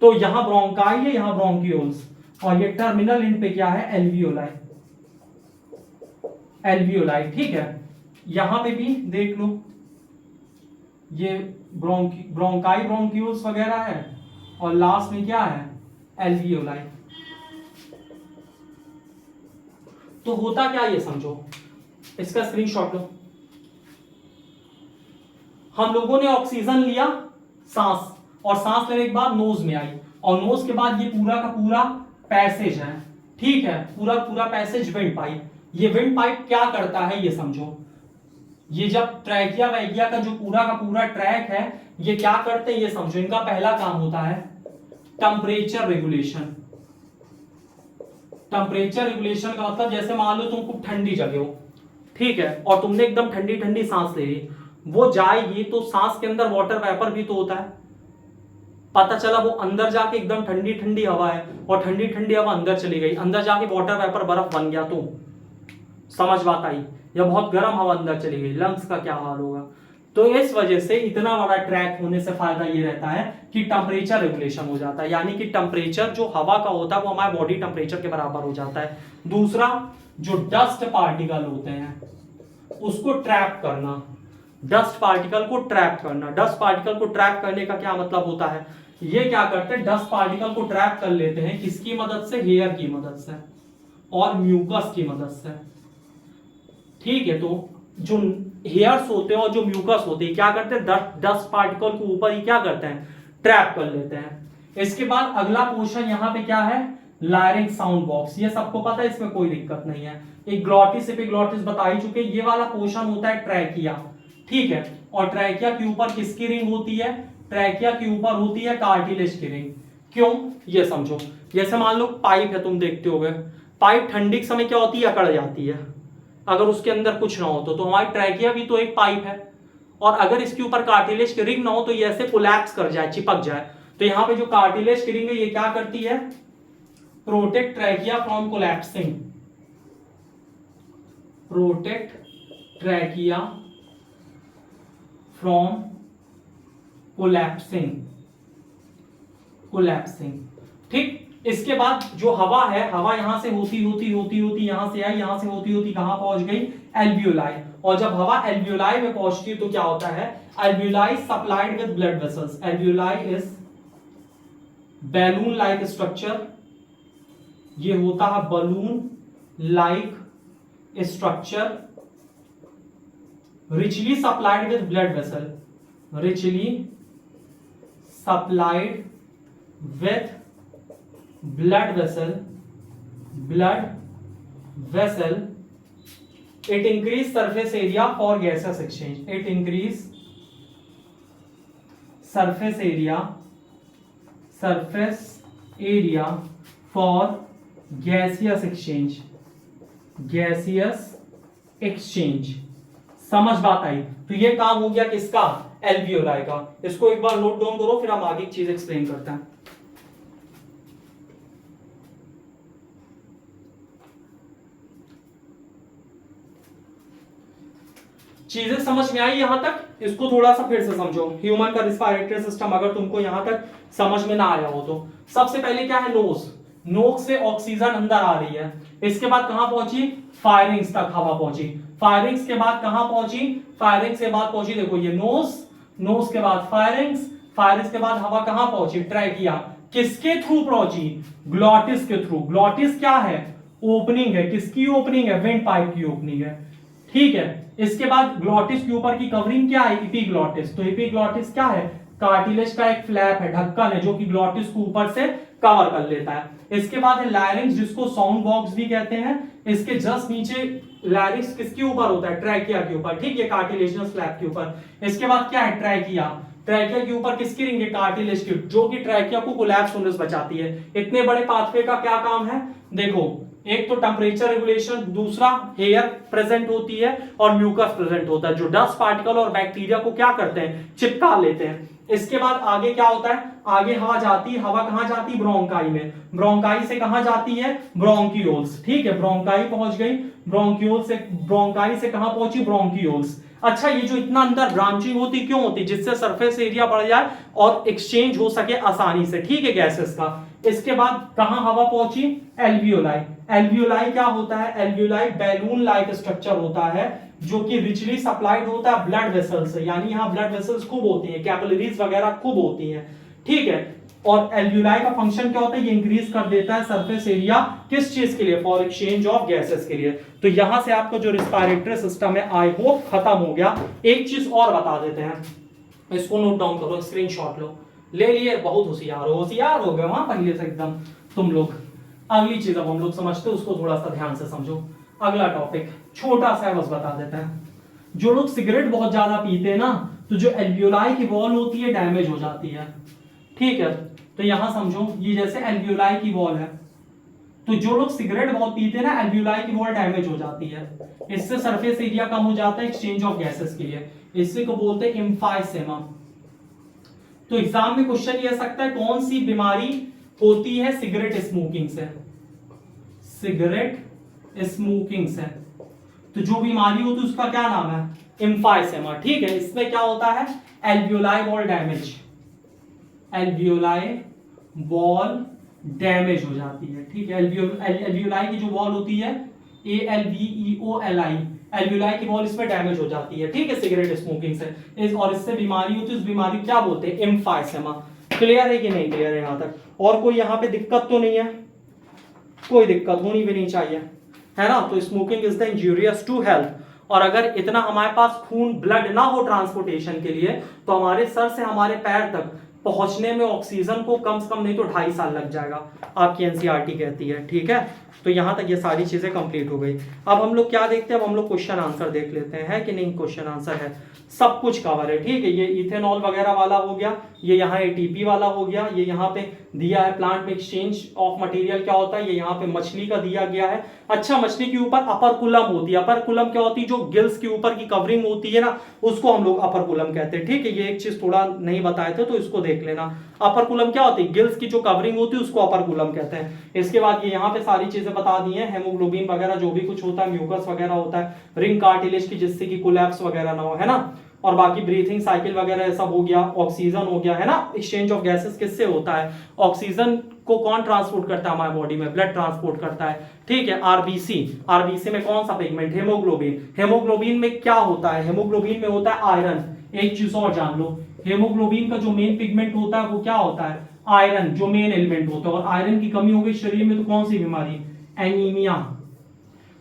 तो यहाँ ब्रोंकाई है, यहाँ ब्रोंकियोल्स, और ये टर्मिनल एंड पे क्या है, एल्वियोलाई, एल्वियोलाई, ठीक है। यहां पे भी देख लो, ये ब्रोंकाई ब्रोंकियोल्स वगैरह है, और लास्ट में क्या है, एल्वियोलाई। तो होता क्या ये समझो, इसका स्क्रीनशॉट लो। हम लोगों ने ऑक्सीजन लिया, सांस, और सांस लेने के बाद नोज में आई, और नोज के बाद ये पूरा का पूरा पैसेज है, ठीक है, पूरा पूरा पैसेज विंड पाइप। ये विंड पाइप क्या करता है ये समझो, ये जब ट्रैकिया वैकिया का जो पूरा का पूरा ट्रैक है, ये क्या करते हैं ये समझो। इनका पहला काम होता है टेम्परेचर रेगुलेशन। टेम्परेचर रेगुलेशन का मतलब जैसे मान लो तुम खूब ठंडी जगह हो, ठीक है, और तुमने एकदम ठंडी ठंडी सांस ले ली, वो जाएगी तो सांस के अंदर वाटर वेपर भी तो होता है, पता चला वो अंदर जाके एकदम ठंडी ठंडी हवा है, और ठंडी ठंडी हवा अंदर चली गई, अंदर जाके वाटर वेपर बर्फ बन गया, तो समझ बात आई। या बहुत गर्म हवा अंदर चली गई, लंग्स का क्या हाल होगा। तो इस वजह से इतना बड़ा ट्रैक होने से फायदा ये रहता है कि टेम्परेचर रेगुलेशन हो जाता है, यानी कि टेम्परेचर जो हवा का होता है वो हमारे बॉडी टेम्परेचर के बराबर हो जाता है। दूसरा, जो डस्ट पार्टिकल होते हैं उसको ट्रैप करना, डस्ट पार्टिकल को ट्रैप करना। डस्ट पार्टिकल को ट्रैप करने का क्या मतलब होता है, ये क्या करते हैं, डस्ट पार्टिकल को ट्रैप कर लेते हैं, किसकी मदद से, हेयर की मदद से और म्यूकस की मदद से, ठीक है। तो जो हेयर्स होते हैं और जो म्यूकस होते हैं क्या करते हैं, डस्ट पार्टिकल को ऊपर ही क्या करते हैं, ट्रैप कर लेते हैं। इसके बाद अगला पोर्शन यहाँ पे क्या है, लायरिंक्स साउंड बॉक्स। ये सबको पता है, इसमें कोई दिक्कत नहीं है। एक ग्लॉटिस एपिग्लॉटिस बता ही चुके, ये वाला पोर्शन होता है ट्रैकिया, ठीक है। और ट्रैकिया के ऊपर किसकी रिंग होती है, ट्रैकिया के ऊपर होती है कार्टिलेज की रिंग। क्यों, ये समझो। जैसे मान लो पाइप है, तुम देखते होगे पाइप ठंडी के समय क्या होती है, अकड़ जाती है, अगर उसके अंदर कुछ ना हो तो हमारी ट्रैकिया भी तो एक पाइप है, और अगर इसके ऊपर कार्टिलेज की रिंग ना हो तो ये ऐसे कोलैप्स कर जाए, चिपक जाए। तो यहाँ पे जो कार्टिलेज की रिंग है ये क्या करती है, protect trachea from collapsing, protect trachea from collapsing, collapsing, ठीक। इसके बाद जो हवा है, हवा यहां से होती होती होती होती यहां से आई, यहां से होती होती कहां पहुंच गई, एल्वियोलाई। और जब हवा एल्वियोलाई में पहुंचती है तो क्या होता है, alveoli supplied with blood vessels. Alveoli is balloon like structure, ये होता है balloon like structure, richly supplied with blood vessel, richly supplied with blood vessel, blood vessel. It increase surface area for gaseous exchange, it increase surface area, surface area for gaseous exchange, gaseous exchange. समझ बात आई? तो ये काम हो गया किसका? एल्वियोलाई का। इसको एक बार नोट डाउन करो, फिर हम आगे एक चीज एक्सप्लेन करते हैं। चीजें समझ में आई यहां तक? इसको थोड़ा सा फिर से समझो। ह्यूमन का रिस्पायरेटरी सिस्टम अगर तुमको यहां तक समझ में ना आया हो तो सबसे पहले क्या है? नोज। नोज से ऑक्सीजन अंदर आ रही है। इसके बाद कहां पहुंची? फायरिंग्स तक हवा पहुंची। फायरिंग्स के बाद कहां पहुंची? फायरिंग्स के बाद पहुंची, देखो ये नोज, नोज के बाद फायरिंग्स, फायरिंग्स के बाद हवा कहां पहुंची? ट्रैकिया। किसके थ्रू पहुंची? ग्लॉटिस के थ्रू। ग्लॉटिस क्या है? ओपनिंग है। किसकी ओपनिंग है? विंड पाइप की ओपनिंग है। ठीक है। इसके बाद ग्लॉटिस के ऊपर की कवरिंग क्या है? इपीग्लॉटिस। तो इपीग्लॉटिस क्या है? कार्टिलेज का एक फ्लैप है, ढक्कन है, जो कि ग्लॉटिस को ऊपर से कवर कर लेता है। इसके बाद है लैरिंक्स, जिसको साउंड बॉक्स भी कहते हैं। इसके जस्ट नीचे लैरिंक्स किसके ऊपर होता है? ट्रैकिया के ऊपर। ठीक है, कार्टिलेजिनस फ्लैप के ऊपर। इसके बाद क्या है? ट्रैकिया। ट्रैकिया के ऊपर किसकी रिंग है? कार्टिलेज की, जो कि ट्रैकिया को कोलैप्स होने से बचाती है। इतने बड़े पाथवे का क्या काम है? देखो, एक तो टेम्परेचर रेगुलेशन, दूसरा हेयर प्रेजेंट होती है और म्यूकस प्रेजेंट होता है, जो डस्ट पार्टिकल और बैक्टीरिया को क्या करते हैं? चिपका लेते हैं। इसके बाद आगे क्या होता है? आगे हवा जाती है। हवा कहां जाती है? ब्रोंकाई में। ब्रोंकाई से कहां जाती है? ब्रोंकियोल्स। ठीक है, ब्रोंकाई पहुंच गई। ब्रोंकियोल से, ब्रोंकाई से कहां पहुंची? ब्रोंकियोल्स। अच्छा, ये जो इतना अंदर ब्रांचिंग होती क्यों होती? जिससे सरफेस एरिया बढ़ जाए और एक्सचेंज हो सके आसानी से। ठीक है, गैसेस का। इसके बाद कहां हवा पहुंची? एल्वियोलाई। एल्वियोलाई क्या होता है? एल्वियोलाई बैलून लाइक स्ट्रक्चर होता है, जो कि रिचली सप्लाइड होता है ब्लड वेसल्स से। यानी यहां ब्लड वेसल्स खूब होती हैं, कैपिलरीज वगैरह खूब होती हैं। ठीक है, और एल्वियोलाई का फंक्शन क्या होता है? ये इंक्रीज कर देता है सरफेस एरिया। किस चीज के लिए? फॉर एक्सचेंज ऑफ गैसेस के लिए। तो यहां से आपका जो रिस्पायरेटरी सिस्टम है, आई होप खत्म हो गया। एक चीज और बता देते हैं, इसको नोट डाउन करो, स्क्रीनशॉट लो। ले लिए? बहुत होशियार हो, होशियार हो गए वहां पहले से एकदम तुम लोग। अगली चीज अब हम लोग समझते हैं, उसको थोड़ा सा ध्यान से समझो। अगला टॉपिक छोटा सा बस बता देते हैं। जो लोग सिगरेट बहुत ज्यादा पीते हैं ना, तो जो एल्वियोलाई की वॉल होती है डैमेज हो जाती है। ठीक है, तो यहां समझो, ये जैसे एल्वियोलाई की वॉल है, तो जो लोग सिगरेट बहुत पीते हैं ना, एल्वियोलाई की वॉल डैमेज हो जाती है। इससे सरफेस एरिया कम हो जाता है एक्सचेंज ऑफ गैसेस के लिए। इससे को बोलते हैं एम्फाइसेमा। तो एग्जाम में क्वेश्चन ये आ सकता है, कौन सी बीमारी होती है सिगरेट स्मोकिंग से? सिगरेट स्मोकिंग से तो जो बीमारी होती है उसका क्या नाम है? एम्फाइसेमा। ठीक है, इसमें क्या होता है? Alveoli wall damage, alveoli wall damage हो जाती है। ठीक है, एल्वियोलाई की जो वॉल होती है, ALVEOLI, एल्वियोलाई की वॉल इसमें डैमेज हो जाती है। ठीक है, सिगरेट स्मोकिंग से। और इससे बीमारी होती है, उस बीमारी क्या बोलते हैं? एम्फाइसेमा। क्लियर है कि नहीं क्लियर है यहां तक? और कोई यहां पे दिक्कत तो नहीं है? कोई दिक्कत होनी भी नहीं चाहिए, है ना? तो smoking is the injurious to health. और अगर इतना हमारे पास खून, ब्लड ना हो ट्रांसपोर्टेशन के लिए, तो हमारे सर से हमारे पैर तक पहुंचने में ऑक्सीजन को कम से कम नहीं तो 2.5 साल लग जाएगा, आपकी एनसीईआरटी कहती है। ठीक है, तो यहां तक ये सारी चीजें कंप्लीट हो गई। अब हम लोग क्या देखते हैं? अब हम लोग क्वेश्चन आंसर देख लेते हैं कि नहीं। क्वेश्चन आंसर है, सब कुछ कवर है। ठीक है, ये इथेनॉल वगैरह वाला हो गया, ये यहाँ एटीपी वाला हो गया, ये यहाँ पे दिया है प्लांट में एक्सचेंज ऑफ मटेरियल क्या होता है, ये यहाँ पे मछली का दिया गया है। अच्छा, मछली के ऊपर अपर कुलम होती है। अपर कुलम क्या होती है? जो गिल्स के ऊपर की कवरिंग होती है ना, उसको हम लोग अपर कुलम कहते हैं। ठीक है, ये एक चीज थोड़ा नहीं बताए थे तो इसको देख लेना। अपर कुलम क्या होती है? गिल्स की जो कवरिंग होती है उसको अपर कुलम कहते हैं। इसके बाद ये यहाँ पे सारी चीजें बता दी हैं, हेमोग्लोबिन वगैरह जो भी कुछ होता है, म्यूकस वगैरह होता है, रिंग कार्टिलेज की, जिससे कि कोलैप्स वगैरह ना हो, है ना? और बाकी ब्रीथिंग साइकिल वगैरह सब हो गया, ऑक्सीजन हो गया, है ना? एक्सचेंज ऑफ गैसेस किससे होता है? ऑक्सीजन को कौन ट्रांसपोर्ट करता है हमारे बॉडी में? ब्लड ट्रांसपोर्ट करता है। ठीक है, आरबीसी, आरबीसी में कौन सा पिगमेंट? हेमोग्लोबिन। हेमोग्लोबिन में क्या होता है? हेमोग्लोबिन में होता है आयरन। एक चीज और जान लो, हेमोग्लोबिन का जो मेन पिगमेंट होता है वो क्या होता है? आयरन, जो मेन एलिमेंट होता है। और आयरन की कमी हो गई शरीर में तो कौन सी बीमारी? एनीमिया।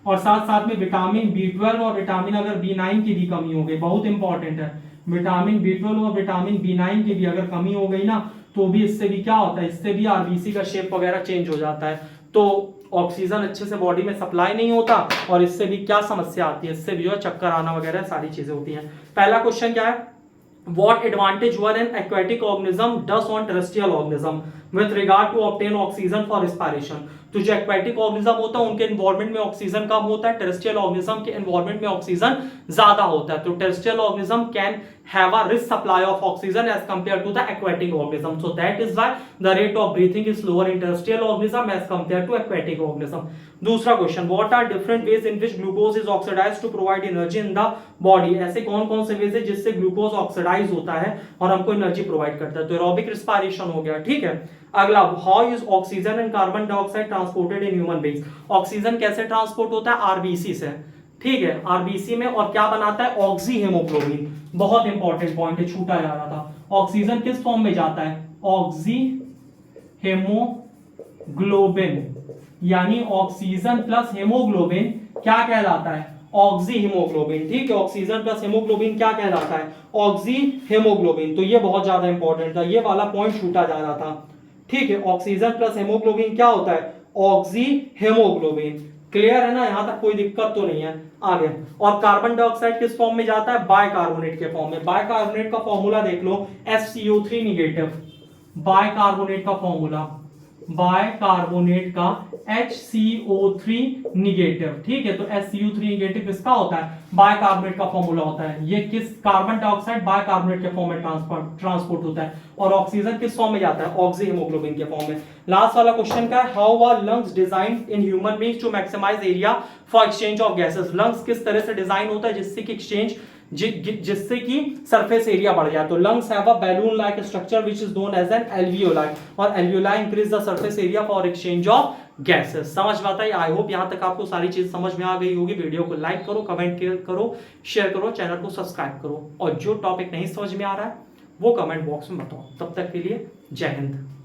और साथ साथ में विटामिन B12 और विटामिन अगर B9 की भी कमी हो गई, बहुत इंपॉर्टेंट है, विटामिन B12 और विटामिन B9 की भी अगर कमी हो गई ना, तो भी इससे भी क्या होता है? इससे भी आरबीसी का शेप वगैरह चेंज हो जाता है। तो ऑक्सीजन अच्छे से बॉडी में सप्लाई नहीं होता और इससे भी क्या समस्या आती है? इससे भी जो है चक्कर आना वगैरह सारी चीजें होती हैं। पहला क्वेश्चन क्या है? what advantage were an aquatic organism does on terrestrial organism with regard to obtain oxygen for respiration। तो जो एक्वेटिक ऑर्गेनिज्म होता है उनके एनवायरमेंट में ऑक्सीजन कम होता है, टेरेस्ट्रियल ऑर्गेनिज्म के एनवायरमेंट में ऑक्सीजन ज्यादा होता है। तो terrestrial organism can have a rich supply of oxygen as compared to the aquatic organism, so that is why the rate of breathing is lower in terrestrial organism as compared to aquatic organism। दूसरा question, what are different ways in which glucose is oxidized to provide energy in the body। ऐसे कौन कौन से वेज है जिससे ग्लूकोज ऑक्सीडाइज होता है और हमको एनर्जी प्रोवाइड करता है। तो एरोबिक रिस्पायरेशन हो गया, ठीक है। अगला, how is oxygen and carbon dioxide transported in human beings. Oxygen कैसे ट्रांसपोर्ट होता है, आरबीसी से, ठीक है, आरबीसी में, और क्या बनाता है, ऑक्सी हेमोग्लोबिन। बहुत इंपॉर्टेंट पॉइंट है, छूटा जा रहा था। ऑक्सीजन किस फॉर्म में जाता है, ऑक्सी हेमोग्लोबिन, यानी ऑक्सीजन प्लस हेमोग्लोबिन क्या कहलाता है, ऑक्सी हेमोग्लोबिन, ठीक है। ऑक्सीजन प्लस हेमोग्लोबिन क्या कहलाता है, ऑक्सी हेमोग्लोबिन। तो ये बहुत ज्यादा इंपॉर्टेंट था, ये वाला पॉइंट छूटा जा रहा था, ठीक है। ऑक्सीजन प्लस हेमोग्लोबिन क्या होता है, ऑक्सी हेमोग्लोबिन। क्लियर है ना, यहां तक कोई दिक्कत तो नहीं है। आगे, और कार्बन डाइऑक्साइड किस फॉर्म में जाता है, बाइकार्बोनेट के फॉर्म में। बाइकार्बोनेट का फॉर्मूला देख लो, FCO3 निगेटिव। बाइकार्बोनेट का फॉर्मूला, बाइकार्बोनेट का HCO3 निगेटिव, ठीक है। तो HCO3 निगेटिव किसका होता है, बाइकार्बोनेट का फॉर्मूला होता है। ये किस, कार्बन डाइऑक्साइड बाइकार्बोनेट के फॉर्म में ट्रांसपोर्ट होता है, और ऑक्सीजन किस फॉर्म में जाता है, ऑक्सी हेमोग्लोबिन के फॉर्म में। लास्ट वाला क्वेश्चन का है, how are lungs design in human beings to maximise area for exchange of gases. Lungs किस तरह से डिजाइन होता है जिससे कि एक्सचेंज, जिससे कि सरफेस एरिया बढ़ जाए। तो lungs have a balloon like structure which is known as an alveoli, और alveoli increase the surface area for exchange of gases. समझ में आता है, आई होप यहां तक आपको सारी चीज समझ में आ गई होगी। वीडियो को लाइक करो, कमेंट करो, शेयर करो, चैनल को सब्सक्राइब करो, और जो टॉपिक नहीं समझ में आ रहा है वो कमेंट बॉक्स में बताओ। तब तक के लिए जय हिंद।